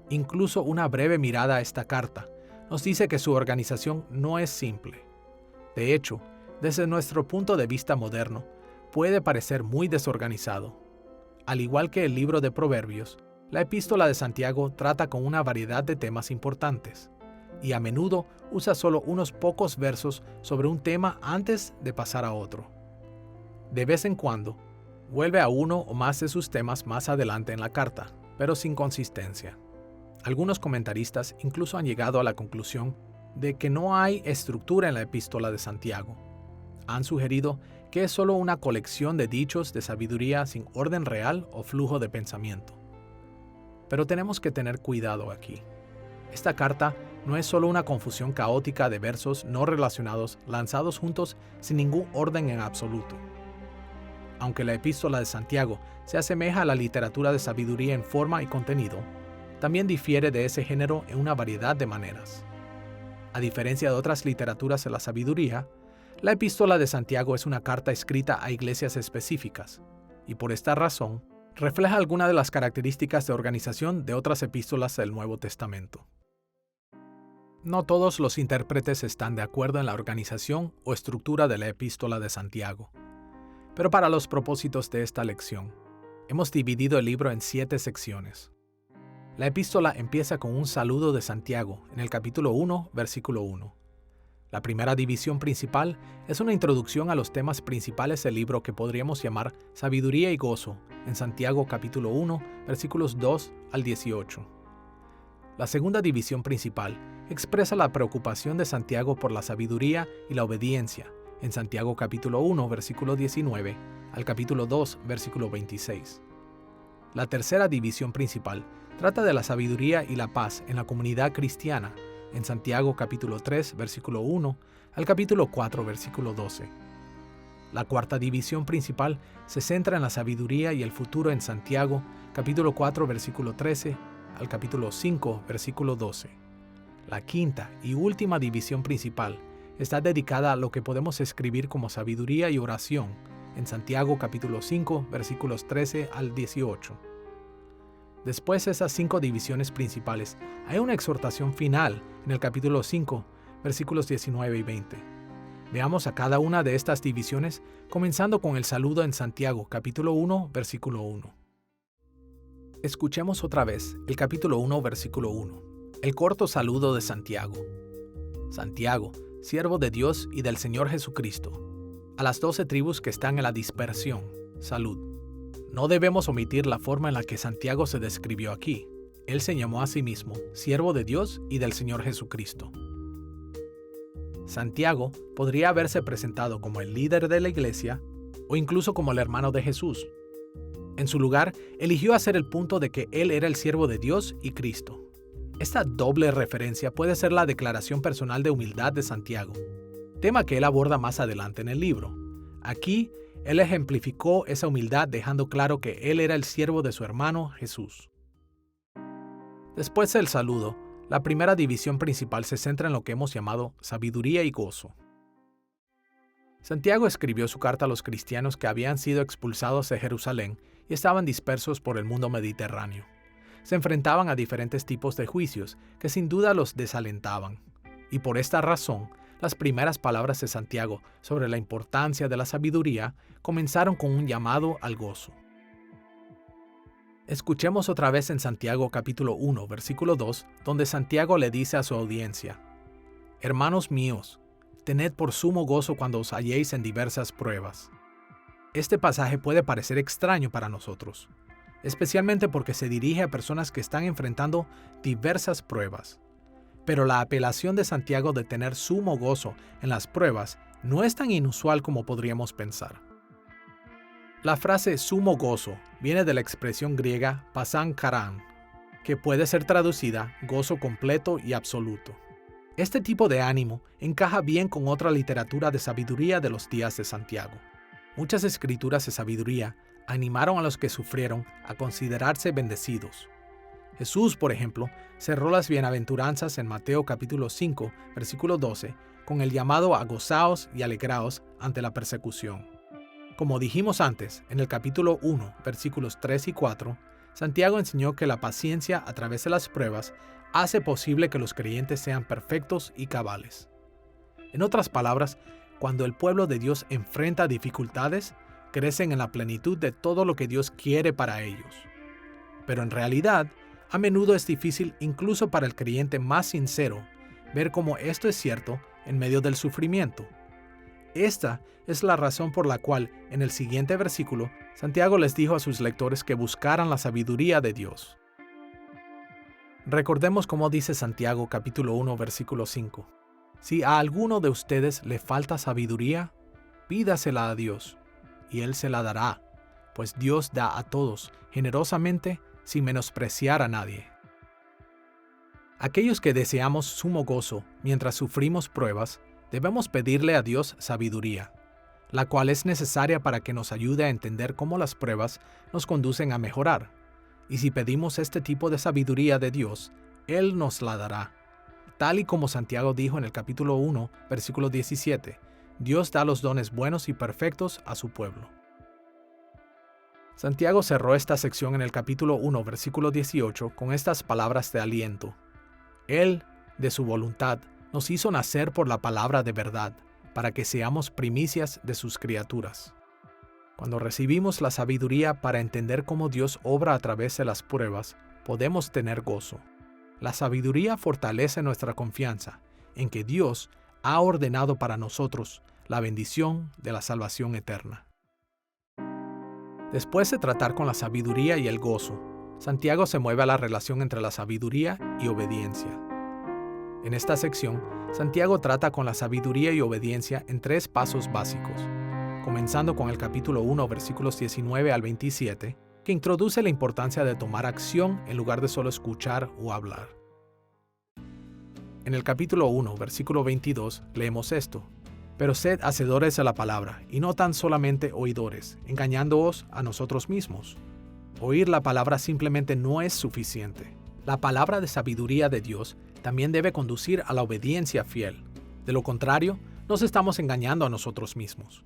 Incluso una breve mirada a esta carta nos dice que su organización no es simple. De hecho, desde nuestro punto de vista moderno, puede parecer muy desorganizado. Al igual que el libro de Proverbios, la epístola de Santiago trata con una variedad de temas importantes. y a menudo usa solo unos pocos versos sobre un tema antes de pasar a otro. De vez en cuando, vuelve a uno o más de sus temas más adelante en la carta, pero sin consistencia. Algunos comentaristas incluso han llegado a la conclusión de que no hay estructura en la epístola de Santiago. Han sugerido que es solo una colección de dichos de sabiduría sin orden real o flujo de pensamiento. Pero tenemos que tener cuidado aquí. Esta carta no es solo una confusión caótica de versos no relacionados lanzados juntos sin ningún orden en absoluto. Aunque la epístola de Santiago se asemeja a la literatura de sabiduría en forma y contenido, también difiere de ese género en una variedad de maneras. A diferencia de otras literaturas de la sabiduría, la epístola de Santiago es una carta escrita a iglesias específicas, y por esta razón, refleja algunas de las características de organización de otras epístolas del Nuevo Testamento. No todos los intérpretes están de acuerdo en la organización o estructura de la epístola de Santiago, pero para los propósitos de esta lección, hemos dividido el libro en 7 secciones. La epístola empieza con un saludo de Santiago en el capítulo 1, versículo 1. La primera división principal es una introducción a los temas principales del libro que podríamos llamar Sabiduría y Gozo, en Santiago capítulo 1, versículos 2 al 18. La segunda división principal expresa la preocupación de Santiago por la sabiduría y la obediencia, en Santiago capítulo 1, versículo 19, al capítulo 2, versículo 26. La tercera división principal trata de la sabiduría y la paz en la comunidad cristiana, en Santiago capítulo 3, versículo 1, al capítulo 4, versículo 12. La cuarta división principal se centra en la sabiduría y el futuro en Santiago capítulo 4, versículo 13, al capítulo 5, versículo 12. La quinta y última división principal está dedicada a lo que podemos escribir como sabiduría y oración, en Santiago capítulo 5, versículos 13 al 18. Después de esas 5 divisiones principales, hay una exhortación final en el capítulo 5, versículos 19 y 20. Veamos a cada una de estas divisiones, comenzando con el saludo en Santiago, capítulo 1, versículo 1. Escuchemos otra vez el capítulo 1, versículo 1, el corto saludo de Santiago. Santiago, siervo de Dios y del Señor Jesucristo, a las 12 tribus que están en la dispersión, salud. No debemos omitir la forma en la que Santiago se describió aquí. Él se llamó a sí mismo siervo de Dios y del Señor Jesucristo. Santiago podría haberse presentado como el líder de la iglesia o incluso como el hermano de Jesús. En su lugar, eligió hacer el punto de que él era el siervo de Dios y Cristo. Esta doble referencia puede ser la declaración personal de humildad de Santiago, tema que él aborda más adelante en el libro. Aquí, él ejemplificó esa humildad dejando claro que él era el siervo de su hermano Jesús. Después del saludo, la primera división principal se centra en lo que hemos llamado sabiduría y gozo. Santiago escribió su carta a los cristianos que habían sido expulsados de Jerusalén y estaban dispersos por el mundo mediterráneo. Se enfrentaban a diferentes tipos de juicios que sin duda los desalentaban, y por esta razón, las primeras palabras de Santiago sobre la importancia de la sabiduría comenzaron con un llamado al gozo. Escuchemos otra vez en Santiago capítulo 1, versículo 2, donde Santiago le dice a su audiencia: Hermanos míos, tened por sumo gozo cuando os halléis en diversas pruebas. Este pasaje puede parecer extraño para nosotros, especialmente porque se dirige a personas que están enfrentando diversas pruebas. Pero la apelación de Santiago de tener sumo gozo en las pruebas no es tan inusual como podríamos pensar. La frase sumo gozo viene de la expresión griega pasan charan, que puede ser traducida gozo completo y absoluto. Este tipo de ánimo encaja bien con otra literatura de sabiduría de los días de Santiago. Muchas escrituras de sabiduría animaron a los que sufrieron a considerarse bendecidos. Jesús, por ejemplo, cerró las bienaventuranzas en Mateo capítulo 5, versículo 12, con el llamado a gozaos y alegraos ante la persecución. Como dijimos antes, en el capítulo 1, versículos 3 y 4, Santiago enseñó que la paciencia a través de las pruebas hace posible que los creyentes sean perfectos y cabales. En otras palabras, cuando el pueblo de Dios enfrenta dificultades, crecen en la plenitud de todo lo que Dios quiere para ellos. Pero en realidad, a menudo es difícil incluso para el creyente más sincero ver cómo esto es cierto en medio del sufrimiento. Esta es la razón por la cual, en el siguiente versículo, Santiago les dijo a sus lectores que buscaran la sabiduría de Dios. Recordemos cómo dice Santiago capítulo 1, versículo 5. Si a alguno de ustedes le falta sabiduría, pídasela a Dios, y Él se la dará, pues Dios da a todos generosamente sin menospreciar a nadie. Aquellos que deseamos sumo gozo mientras sufrimos pruebas, debemos pedirle a Dios sabiduría, la cual es necesaria para que nos ayude a entender cómo las pruebas nos conducen a mejorar. Y si pedimos este tipo de sabiduría de Dios, Él nos la dará. Tal y como Santiago dijo en el capítulo 1, versículo 17, Dios da los dones buenos y perfectos a su pueblo. Santiago cerró esta sección en el capítulo 1, versículo 18, con estas palabras de aliento. Él, de su voluntad, nos hizo nacer por la palabra de verdad, para que seamos primicias de sus criaturas. Cuando recibimos la sabiduría para entender cómo Dios obra a través de las pruebas, podemos tener gozo. La sabiduría fortalece nuestra confianza en que Dios ha ordenado para nosotros la bendición de la salvación eterna. Después de tratar con la sabiduría y el gozo, Santiago se mueve a la relación entre la sabiduría y obediencia. En esta sección, Santiago trata con la sabiduría y obediencia en 3 pasos básicos, comenzando con el capítulo 1, versículos 19 al 27, que introduce la importancia de tomar acción en lugar de solo escuchar o hablar. En el capítulo 1, versículo 22, leemos esto. Pero sed hacedores de la palabra, y no tan solamente oidores, engañándoos a nosotros mismos. Oír la palabra simplemente no es suficiente. La palabra de sabiduría de Dios también debe conducir a la obediencia fiel. De lo contrario, nos estamos engañando a nosotros mismos.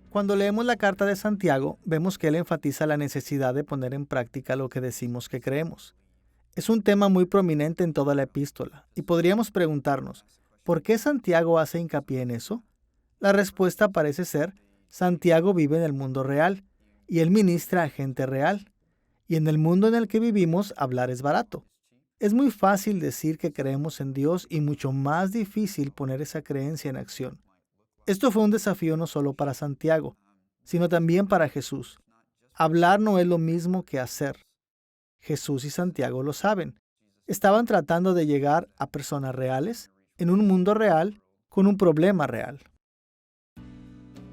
Cuando leemos la carta de Santiago, vemos que él enfatiza la necesidad de poner en práctica lo que decimos que creemos. Es un tema muy prominente en toda la epístola, y podríamos preguntarnos, ¿por qué Santiago hace hincapié en eso? La respuesta parece ser, Santiago vive en el mundo real, y él ministra a gente real. Y en el mundo en el que vivimos, hablar es barato. Es muy fácil decir que creemos en Dios y mucho más difícil poner esa creencia en acción. Esto fue un desafío no solo para Santiago, sino también para Jesús. Hablar no es lo mismo que hacer. Jesús y Santiago lo saben. Estaban tratando de llegar a personas reales, en un mundo real, con un problema real.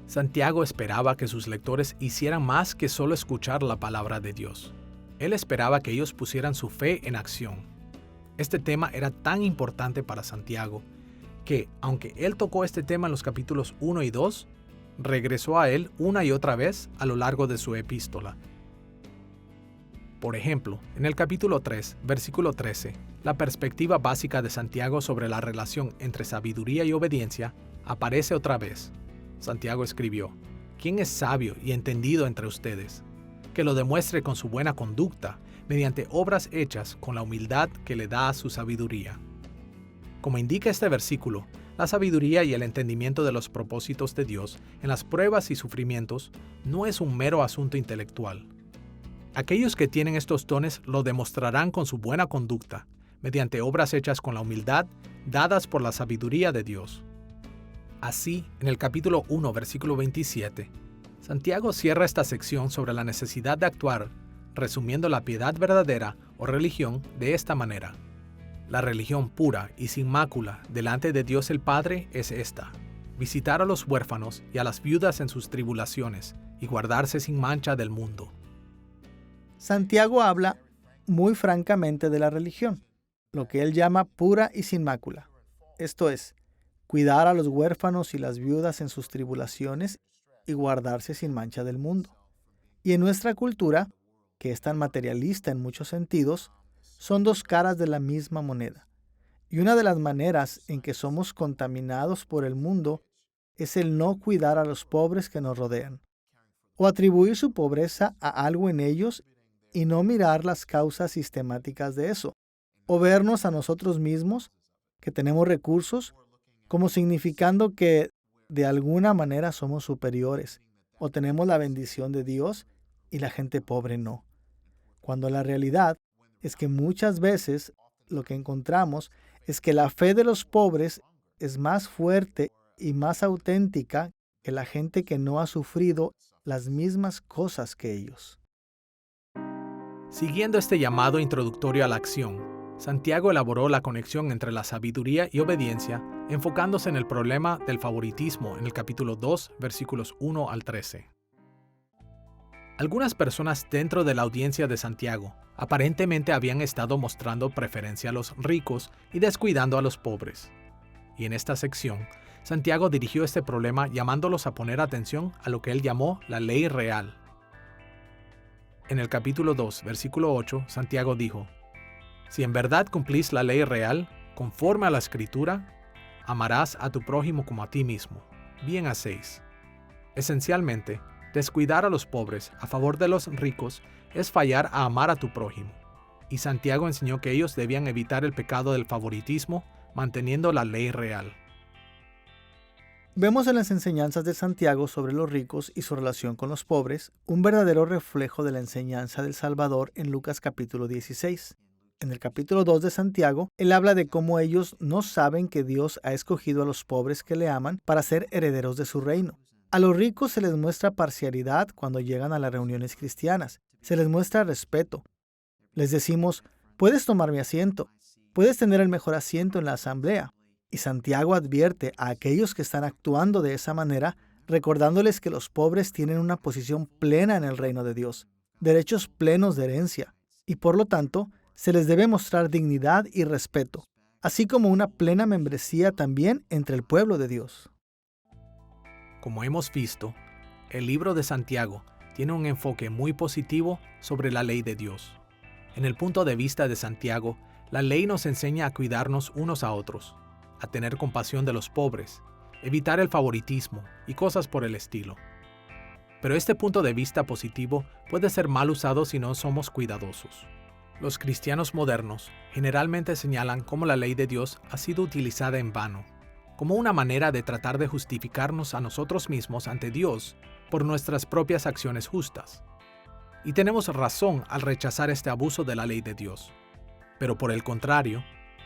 Santiago esperaba que sus lectores hicieran más que solo escuchar la palabra de Dios. Él esperaba que ellos pusieran su fe en acción. Este tema era tan importante para Santiago que, aunque él tocó este tema en los capítulos 1 y 2, regresó a él una y otra vez a lo largo de su epístola. Por ejemplo, en el capítulo 3, versículo 13, la perspectiva básica de Santiago sobre la relación entre sabiduría y obediencia aparece otra vez. Santiago escribió, ¿quién es sabio y entendido entre ustedes? Que lo demuestre con su buena conducta, mediante obras hechas con la humildad que le da su sabiduría. Como indica este versículo, la sabiduría y el entendimiento de los propósitos de Dios en las pruebas y sufrimientos no es un mero asunto intelectual. Aquellos que tienen estos dones lo demostrarán con su buena conducta, mediante obras hechas con la humildad dadas por la sabiduría de Dios. Así, en el capítulo 1, versículo 27, Santiago cierra esta sección sobre la necesidad de actuar, resumiendo la piedad verdadera o religión de esta manera. La religión pura y sin mácula delante de Dios el Padre es esta: visitar a los huérfanos y a las viudas en sus tribulaciones y guardarse sin mancha del mundo. Santiago habla muy francamente de la religión, lo que él llama pura y sin mácula. Esto es, cuidar a los huérfanos y las viudas en sus tribulaciones y guardarse sin mancha del mundo. Y en nuestra cultura, que es tan materialista en muchos sentidos, son dos caras de la misma moneda. Y una de las maneras en que somos contaminados por el mundo es el no cuidar a los pobres que nos rodean, o atribuir su pobreza a algo en ellos y no mirar las causas sistemáticas de eso, o vernos a nosotros mismos, que tenemos recursos, como significando que de alguna manera somos superiores, o tenemos la bendición de Dios y la gente pobre no. Cuando la realidad es que muchas veces lo que encontramos es que la fe de los pobres es más fuerte y más auténtica que la gente que no ha sufrido las mismas cosas que ellos. Siguiendo este llamado introductorio a la acción, Santiago elaboró la conexión entre la sabiduría y obediencia, enfocándose en el problema del favoritismo en el capítulo 2, versículos 1 al 13. Algunas personas dentro de la audiencia de Santiago aparentemente habían estado mostrando preferencia a los ricos y descuidando a los pobres. Y en esta sección, Santiago dirigió este problema llamándolos a poner atención a lo que él llamó la ley real. En el capítulo 2, versículo 8, Santiago dijo: Si en verdad cumplís la ley real, conforme a la Escritura, amarás a tu prójimo como a ti mismo. Bien hacéis. Esencialmente, descuidar a los pobres a favor de los ricos es fallar a amar a tu prójimo. Y Santiago enseñó que ellos debían evitar el pecado del favoritismo, manteniendo la ley real. Vemos en las enseñanzas de Santiago sobre los ricos y su relación con los pobres un verdadero reflejo de la enseñanza del Salvador en Lucas capítulo 16. En el capítulo 2 de Santiago, él habla de cómo ellos no saben que Dios ha escogido a los pobres que le aman para ser herederos de su reino. A los ricos se les muestra parcialidad cuando llegan a las reuniones cristianas. Se les muestra respeto. Les decimos: puedes tomar mi asiento, puedes tener el mejor asiento en la asamblea. Y Santiago advierte a aquellos que están actuando de esa manera, recordándoles que los pobres tienen una posición plena en el reino de Dios, derechos plenos de herencia, y por lo tanto, se les debe mostrar dignidad y respeto, así como una plena membresía también entre el pueblo de Dios. Como hemos visto, el libro de Santiago tiene un enfoque muy positivo sobre la ley de Dios. En el punto de vista de Santiago, la ley nos enseña a cuidarnos unos a otros, a tener compasión de los pobres, evitar el favoritismo y cosas por el estilo. Pero este punto de vista positivo puede ser mal usado si no somos cuidadosos. Los cristianos modernos generalmente señalan cómo la ley de Dios ha sido utilizada en vano, como una manera de tratar de justificarnos a nosotros mismos ante Dios por nuestras propias acciones justas. Y tenemos razón al rechazar este abuso de la ley de Dios. Pero por el contrario,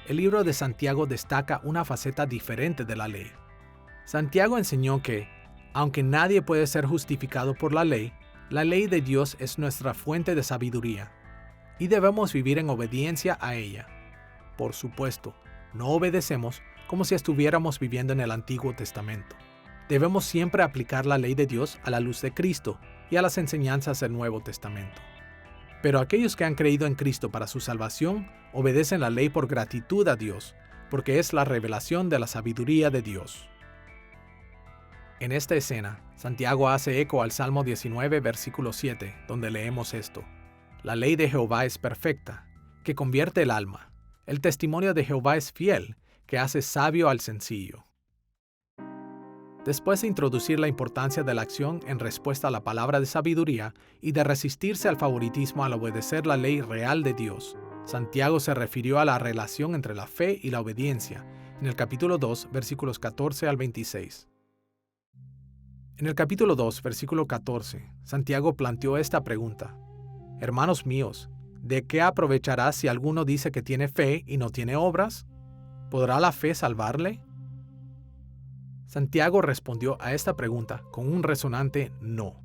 el libro de Santiago destaca una faceta diferente de la ley. Santiago enseñó que, aunque nadie puede ser justificado por la ley de Dios es nuestra fuente de sabiduría, y debemos vivir en obediencia a ella. Por supuesto, no obedecemos como si estuviéramos viviendo en el Antiguo Testamento. Debemos siempre aplicar la ley de Dios a la luz de Cristo y a las enseñanzas del Nuevo Testamento. Pero aquellos que han creído en Cristo para su salvación obedecen la ley por gratitud a Dios, porque es la revelación de la sabiduría de Dios. En esta escena, Santiago hace eco al Salmo 19, versículo 7, donde leemos esto: La ley de Jehová es perfecta, que convierte el alma. El testimonio de Jehová es fiel, que hace sabio al sencillo. Después de introducir la importancia de la acción en respuesta a la palabra de sabiduría y de resistirse al favoritismo al obedecer la ley real de Dios, Santiago se refirió a la relación entre la fe y la obediencia, en el capítulo 2, versículos 14 al 26. En el capítulo 2, versículo 14, Santiago planteó esta pregunta: Hermanos míos, ¿de qué aprovechará si alguno dice que tiene fe y no tiene obras? ¿Podrá la fe salvarle? Santiago respondió a esta pregunta con un resonante no.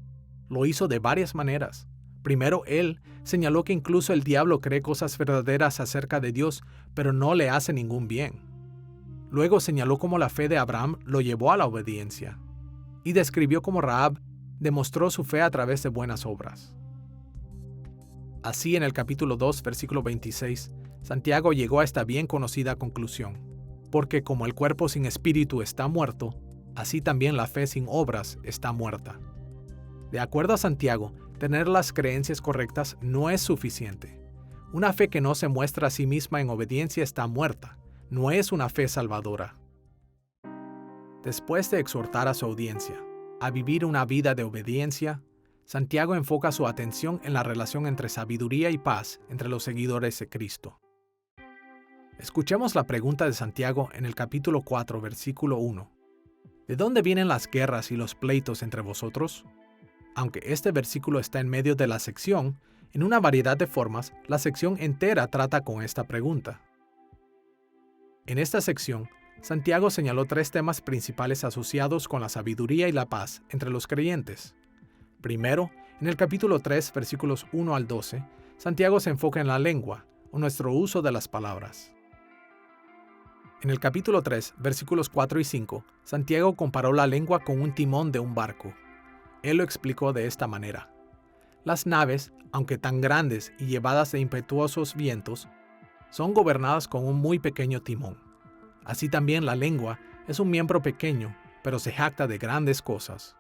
Lo hizo de varias maneras. Primero, él señaló que incluso el diablo cree cosas verdaderas acerca de Dios, pero no le hace ningún bien. Luego señaló cómo la fe de Abraham lo llevó a la obediencia. Y describió cómo Rahab demostró su fe a través de buenas obras. Así, en el capítulo 2, versículo 26, Santiago llegó a esta bien conocida conclusión: porque como el cuerpo sin espíritu está muerto, así también la fe sin obras está muerta. De acuerdo a Santiago, tener las creencias correctas no es suficiente. Una fe que no se muestra a sí misma en obediencia está muerta, no es una fe salvadora. Después de exhortar a su audiencia a vivir una vida de obediencia, Santiago enfoca su atención en la relación entre sabiduría y paz entre los seguidores de Cristo. Escuchemos la pregunta de Santiago en el capítulo 4, versículo 1. ¿De dónde vienen las guerras y los pleitos entre vosotros? Aunque este versículo está en medio de la sección, en una variedad de formas, la sección entera trata con esta pregunta. En esta sección, Santiago señaló 3 temas principales asociados con la sabiduría y la paz entre los creyentes. Primero, en el capítulo 3, versículos 1 al 12, Santiago se enfoca en la lengua, o nuestro uso de las palabras. En el capítulo 3, versículos 4 y 5, Santiago comparó la lengua con un timón de un barco. Él lo explicó de esta manera. Las naves, aunque tan grandes y llevadas de impetuosos vientos, son gobernadas con un muy pequeño timón. Así también la lengua es un miembro pequeño, pero se jacta de grandes cosas.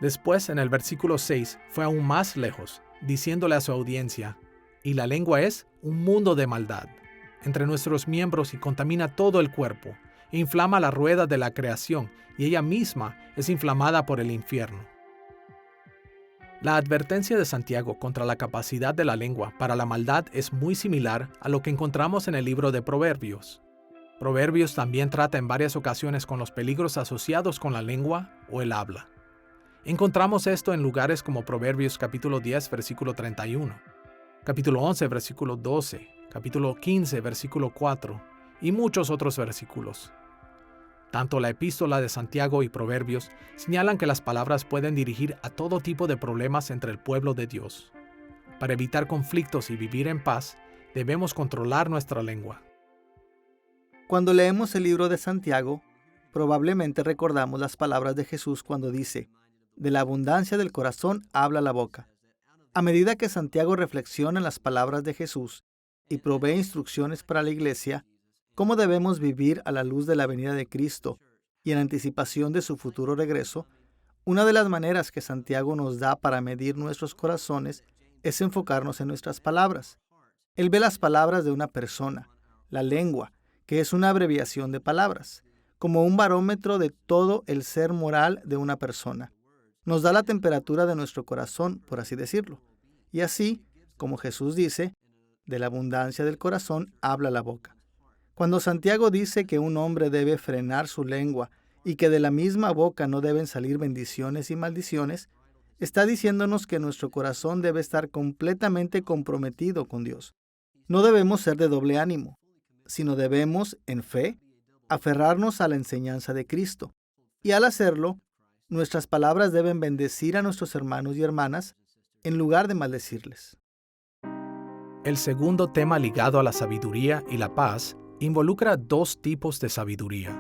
Después, en el versículo 6, fue aún más lejos, diciéndole a su audiencia, y la lengua es un mundo de maldad entre nuestros miembros y contamina todo el cuerpo, e inflama la rueda de la creación, y ella misma es inflamada por el infierno. La advertencia de Santiago contra la capacidad de la lengua para la maldad es muy similar a lo que encontramos en el libro de Proverbios. Proverbios también trata en varias ocasiones con los peligros asociados con la lengua o el habla. Encontramos esto en lugares como Proverbios capítulo 10, versículo 31, capítulo 11, versículo 12, capítulo 15, versículo 4 y muchos otros versículos. Tanto la epístola de Santiago y Proverbios señalan que las palabras pueden dirigir a todo tipo de problemas entre el pueblo de Dios. Para evitar conflictos y vivir en paz, debemos controlar nuestra lengua. Cuando leemos el libro de Santiago, probablemente recordamos las palabras de Jesús cuando dice, de la abundancia del corazón habla la boca. A medida que Santiago reflexiona en las palabras de Jesús y provee instrucciones para la iglesia, cómo debemos vivir a la luz de la venida de Cristo y en anticipación de su futuro regreso, una de las maneras que Santiago nos da para medir nuestros corazones es enfocarnos en nuestras palabras. Él ve las palabras de una persona, la lengua, que es una abreviación de palabras, como un barómetro de todo el ser moral de una persona. Nos da la temperatura de nuestro corazón, por así decirlo. Y así, como Jesús dice, de la abundancia del corazón habla la boca. Cuando Santiago dice que un hombre debe frenar su lengua y que de la misma boca no deben salir bendiciones y maldiciones, está diciéndonos que nuestro corazón debe estar completamente comprometido con Dios. No debemos ser de doble ánimo, sino debemos, en fe, aferrarnos a la enseñanza de Cristo. Y al hacerlo, nuestras palabras deben bendecir a nuestros hermanos y hermanas en lugar de maldecirles. El segundo tema ligado a la sabiduría y la paz involucra 2 tipos de sabiduría.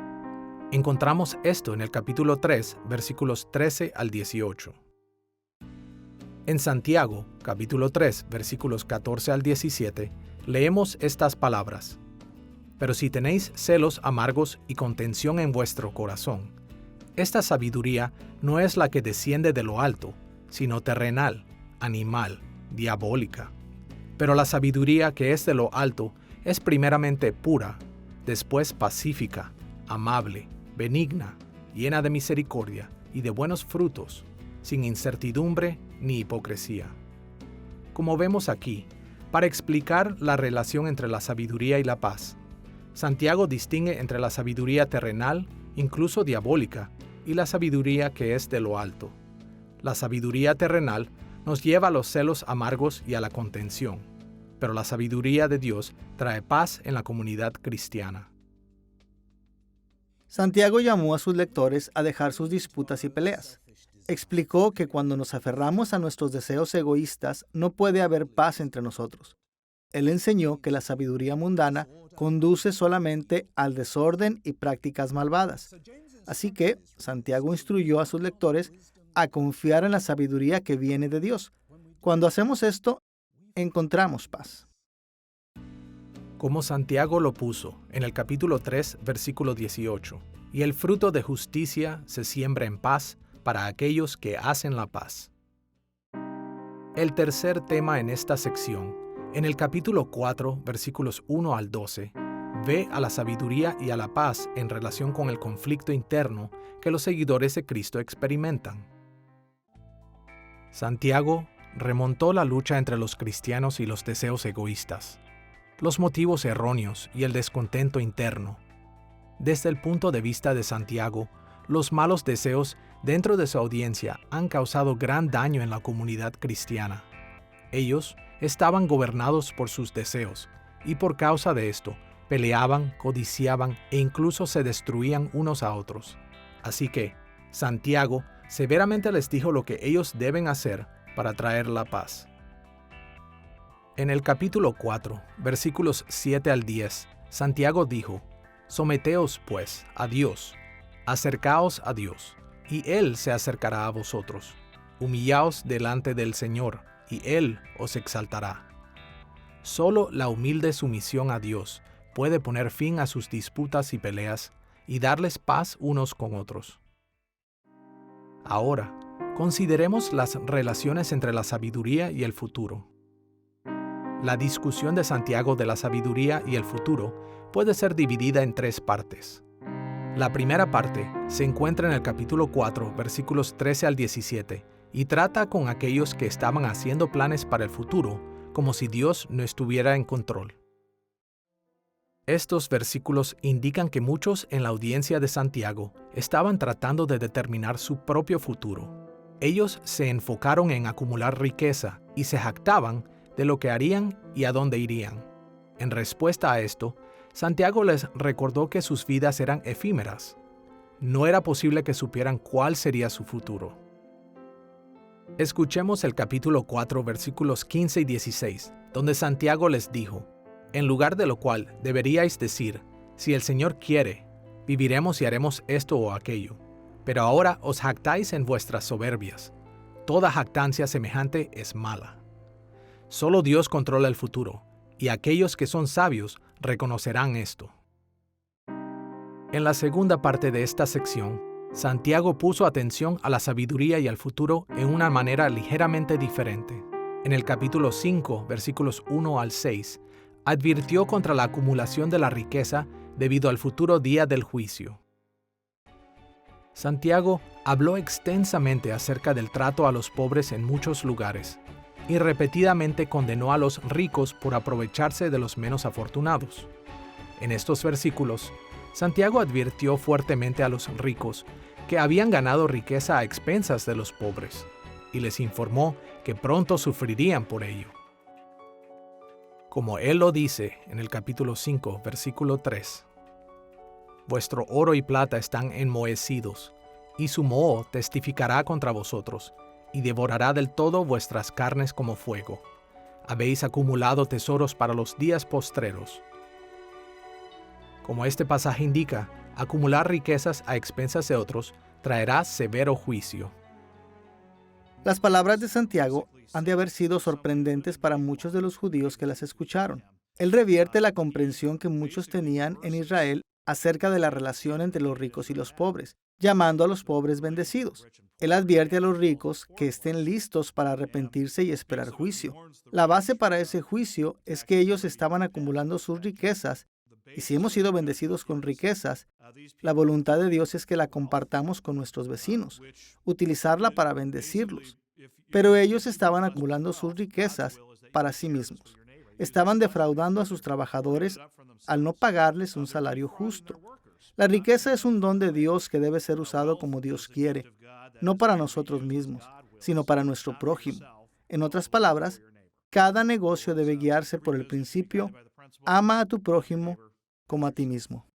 Encontramos esto en el capítulo 3, versículos 13 al 18. En Santiago, capítulo 3, versículos 14 al 17, leemos estas palabras. Pero si tenéis celos amargos y contención en vuestro corazón, esta sabiduría no es la que desciende de lo alto, sino terrenal, animal, diabólica. Pero la sabiduría que es de lo alto es primeramente pura, después pacífica, amable, benigna, llena de misericordia y de buenos frutos, sin incertidumbre ni hipocresía. Como vemos aquí, para explicar la relación entre la sabiduría y la paz, Santiago distingue entre la sabiduría terrenal, incluso diabólica, y la sabiduría que es de lo alto. La sabiduría terrenal nos lleva a los celos amargos y a la contención, pero la sabiduría de Dios trae paz en la comunidad cristiana. Santiago llamó a sus lectores a dejar sus disputas y peleas. Explicó que cuando nos aferramos a nuestros deseos egoístas, no puede haber paz entre nosotros. Él enseñó que la sabiduría mundana conduce solamente al desorden y prácticas malvadas. Así que Santiago instruyó a sus lectores a confiar en la sabiduría que viene de Dios. Cuando hacemos esto, encontramos paz. Como Santiago lo puso en el capítulo 3, versículo 18, y el fruto de justicia se siembra en paz para aquellos que hacen la paz. El tercer tema en esta sección, en el capítulo 4, versículos 1 al 12, ve a la sabiduría y a la paz en relación con el conflicto interno que los seguidores de Cristo experimentan. Santiago remontó la lucha entre los cristianos y los deseos egoístas, los motivos erróneos y el descontento interno. Desde el punto de vista de Santiago, los malos deseos dentro de su audiencia han causado gran daño en la comunidad cristiana. Ellos estaban gobernados por sus deseos y por causa de esto peleaban, codiciaban e incluso se destruían unos a otros. Así que Santiago severamente les dijo lo que ellos deben hacer para traer la paz. En el capítulo 4, versículos 7 al 10, Santiago dijo: «Someteos, pues, a Dios, acercaos a Dios, y Él se acercará a vosotros. Humillaos delante del Señor, y Él os exaltará». Solo la humilde sumisión a Dios puede poner fin a sus disputas y peleas y darles paz unos con otros. Ahora, consideremos las relaciones entre la sabiduría y el futuro. La discusión de Santiago de la sabiduría y el futuro puede ser dividida en 3 partes. La primera parte se encuentra en el capítulo 4, versículos 13 al 17, y trata con aquellos que estaban haciendo planes para el futuro, como si Dios no estuviera en control. Estos versículos indican que muchos en la audiencia de Santiago estaban tratando de determinar su propio futuro. Ellos se enfocaron en acumular riqueza y se jactaban de lo que harían y a dónde irían. En respuesta a esto, Santiago les recordó que sus vidas eran efímeras. No era posible que supieran cuál sería su futuro. Escuchemos el capítulo 4, versículos 15 y 16, donde Santiago les dijo: «En lugar de lo cual deberíais decir, si el Señor quiere, viviremos y haremos esto o aquello. Pero ahora os jactáis en vuestras soberbias. Toda jactancia semejante es mala. Solo Dios controla el futuro, y aquellos que son sabios reconocerán esto». En la segunda parte de esta sección, Santiago puso atención a la sabiduría y al futuro en una manera ligeramente diferente. En el capítulo 5, versículos 1 al 6, advirtió contra la acumulación de la riqueza debido al futuro día del juicio. Santiago habló extensamente acerca del trato a los pobres en muchos lugares, y repetidamente condenó a los ricos por aprovecharse de los menos afortunados. En estos versículos, Santiago advirtió fuertemente a los ricos que habían ganado riqueza a expensas de los pobres, y les informó que pronto sufrirían por ello. Como él lo dice en el capítulo 5, versículo 3, «Vuestro oro y plata están enmohecidos, y su moho testificará contra vosotros, y devorará del todo vuestras carnes como fuego. Habéis acumulado tesoros para los días postreros». Como este pasaje indica, acumular riquezas a expensas de otros traerá severo juicio. Las palabras de Santiago han de haber sido sorprendentes para muchos de los judíos que las escucharon. Él revierte la comprensión que muchos tenían en Israel acerca de la relación entre los ricos y los pobres, llamando a los pobres bendecidos. Él advierte a los ricos que estén listos para arrepentirse y esperar juicio. La base para ese juicio es que ellos estaban acumulando sus riquezas, y si hemos sido bendecidos con riquezas, la voluntad de Dios es que la compartamos con nuestros vecinos, utilizarla para bendecirlos. Pero ellos estaban acumulando sus riquezas para sí mismos. Estaban defraudando a sus trabajadores al no pagarles un salario justo. La riqueza es un don de Dios que debe ser usado como Dios quiere, no para nosotros mismos, sino para nuestro prójimo. En otras palabras, cada negocio debe guiarse por el principio: ama a tu prójimo como a ti mismo.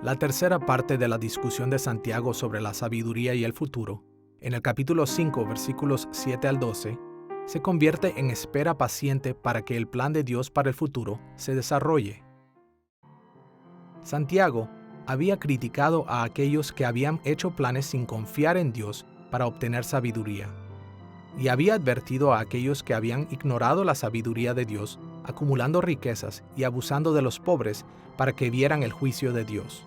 La tercera parte de la discusión de Santiago sobre la sabiduría y el futuro, en el capítulo 5, versículos 7 al 12, se convierte en espera paciente para que el plan de Dios para el futuro se desarrolle. Santiago había criticado a aquellos que habían hecho planes sin confiar en Dios para obtener sabiduría, y había advertido a aquellos que habían ignorado la sabiduría de Dios, acumulando riquezas y abusando de los pobres para que vieran el juicio de Dios.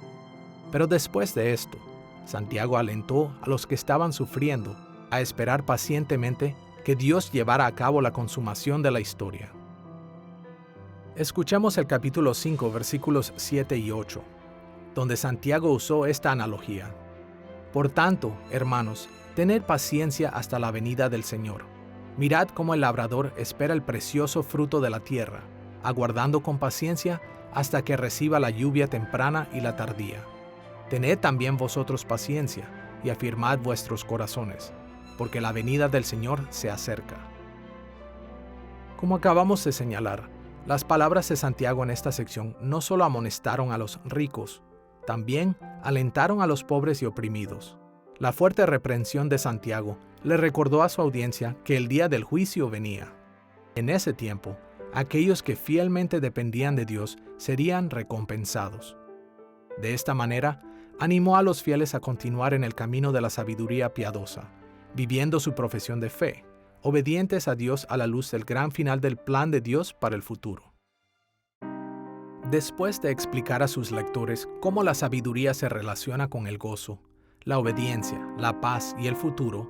Pero después de esto, Santiago alentó a los que estaban sufriendo a esperar pacientemente que Dios llevara a cabo la consumación de la historia. Escuchamos el capítulo 5, versículos 7 y 8, donde Santiago usó esta analogía. «Por tanto, hermanos, tened paciencia hasta la venida del Señor. Mirad cómo el labrador espera el precioso fruto de la tierra, aguardando con paciencia hasta que reciba la lluvia temprana y la tardía. Tened también vosotros paciencia y afirmad vuestros corazones, porque la venida del Señor se acerca». Como acabamos de señalar, Las palabras de Santiago en esta sección no solo amonestaron a los ricos, también alentaron a los pobres y oprimidos. La fuerte reprensión de Santiago le recordó a su audiencia que el día del juicio venía. En ese tiempo, aquellos que fielmente dependían de Dios serían recompensados. De esta manera, animó a los fieles a continuar en el camino de la sabiduría piadosa, viviendo su profesión de fe, obedientes a Dios a la luz del gran final del plan de Dios para el futuro. Después de explicar a sus lectores cómo la sabiduría se relaciona con el gozo, la obediencia, la paz y el futuro,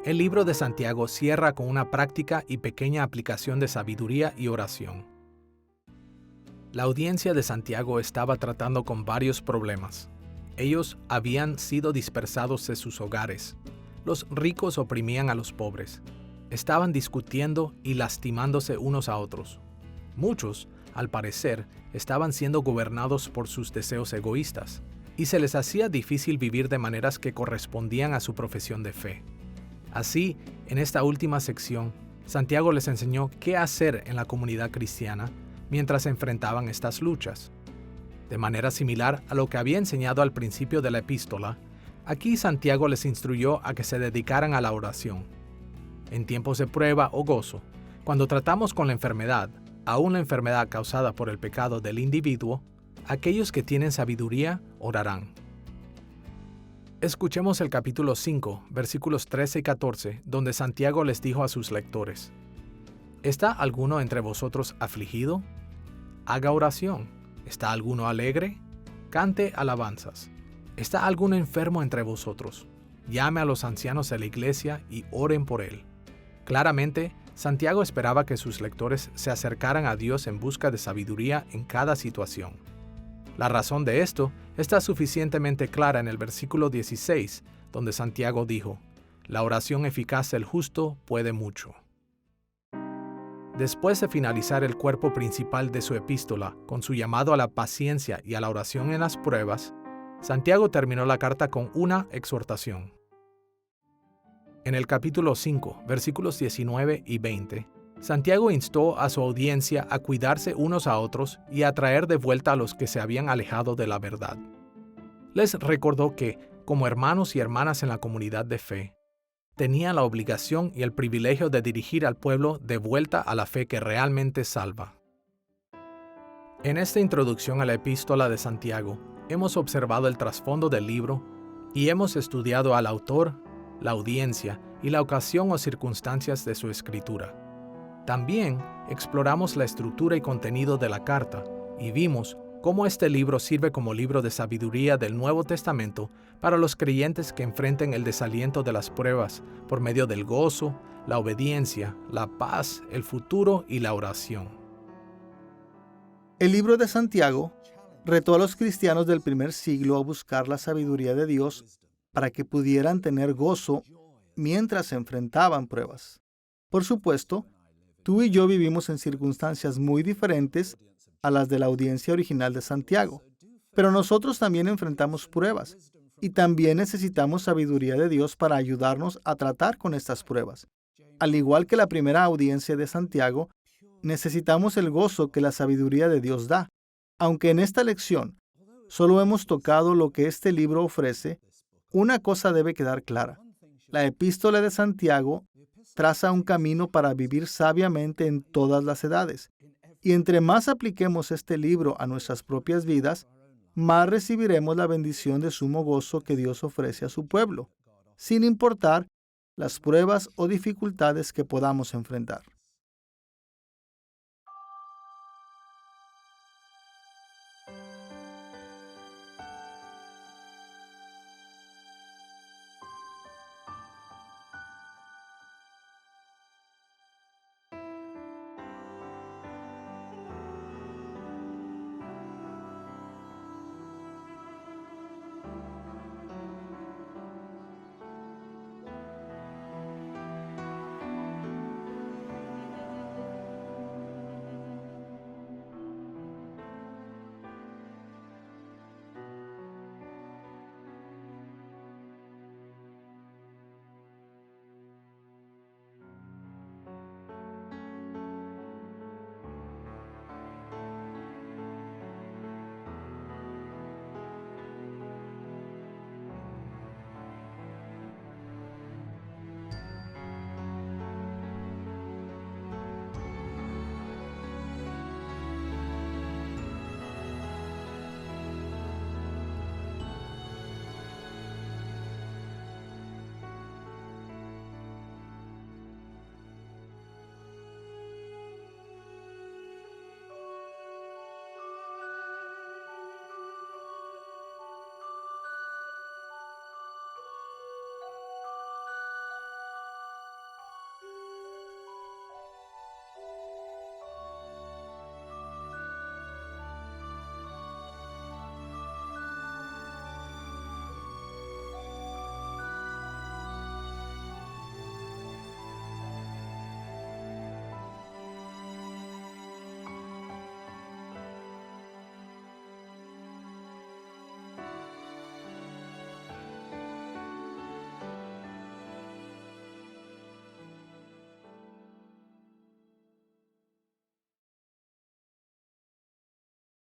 el libro de Santiago cierra con una práctica y pequeña aplicación de sabiduría y oración. La audiencia de Santiago estaba tratando con varios problemas. Ellos habían sido dispersados de sus hogares. Los ricos oprimían a los pobres. Estaban discutiendo y lastimándose unos a otros. Muchos, al parecer, estaban siendo gobernados por sus deseos egoístas, y se les hacía difícil vivir de maneras que correspondían a su profesión de fe. Así, en esta última sección, Santiago les enseñó qué hacer en la comunidad cristiana mientras enfrentaban estas luchas. De manera similar a lo que había enseñado al principio de la epístola, aquí Santiago les instruyó a que se dedicaran a la oración. En tiempos de prueba o gozo, cuando tratamos con la enfermedad, aún la enfermedad causada por el pecado del individuo, aquellos que tienen sabiduría orarán. Escuchemos el capítulo 5, versículos 13 y 14, donde Santiago les dijo a sus lectores: ¿Está alguno entre vosotros afligido? Haga oración. ¿Está alguno alegre? Cante alabanzas. ¿Está alguno enfermo entre vosotros? Llame a los ancianos de la iglesia y oren por él. Claramente, Santiago esperaba que sus lectores se acercaran a Dios en busca de sabiduría en cada situación. La razón de esto está suficientemente clara en el versículo 16, donde Santiago dijo: La oración eficaz del justo puede mucho. Después de finalizar el cuerpo principal de su epístola con su llamado a la paciencia y a la oración en las pruebas, Santiago terminó la carta con una exhortación. En el capítulo 5, versículos 19 y 20, Santiago instó a su audiencia a cuidarse unos a otros y a traer de vuelta a los que se habían alejado de la verdad. Les recordó que, como hermanos y hermanas en la comunidad de fe, tenían la obligación y el privilegio de dirigir al pueblo de vuelta a la fe que realmente salva. En esta introducción a la epístola de Santiago, hemos observado el trasfondo del libro y hemos estudiado al autor, la audiencia y la ocasión o circunstancias de su escritura. También exploramos la estructura y contenido de la carta y vimos cómo este libro sirve como libro de sabiduría del Nuevo Testamento para los creyentes que enfrenten el desaliento de las pruebas por medio del gozo, la obediencia, la paz, el futuro y la oración. El libro de Santiago retó a los cristianos del primer siglo a buscar la sabiduría de Dios para que pudieran tener gozo mientras se enfrentaban pruebas. Por supuesto, tú y yo vivimos en circunstancias muy diferentes a las de la audiencia original de Santiago, pero nosotros también enfrentamos pruebas y también necesitamos sabiduría de Dios para ayudarnos a tratar con estas pruebas. Al igual que la primera audiencia de Santiago, necesitamos el gozo que la sabiduría de Dios da. Aunque en esta lección solo hemos tocado lo que este libro ofrece, una cosa debe quedar clara. La epístola de Santiago traza un camino para vivir sabiamente en todas las edades. Y entre más apliquemos este libro a nuestras propias vidas, más recibiremos la bendición de sumo gozo que Dios ofrece a su pueblo, sin importar las pruebas o dificultades que podamos enfrentar.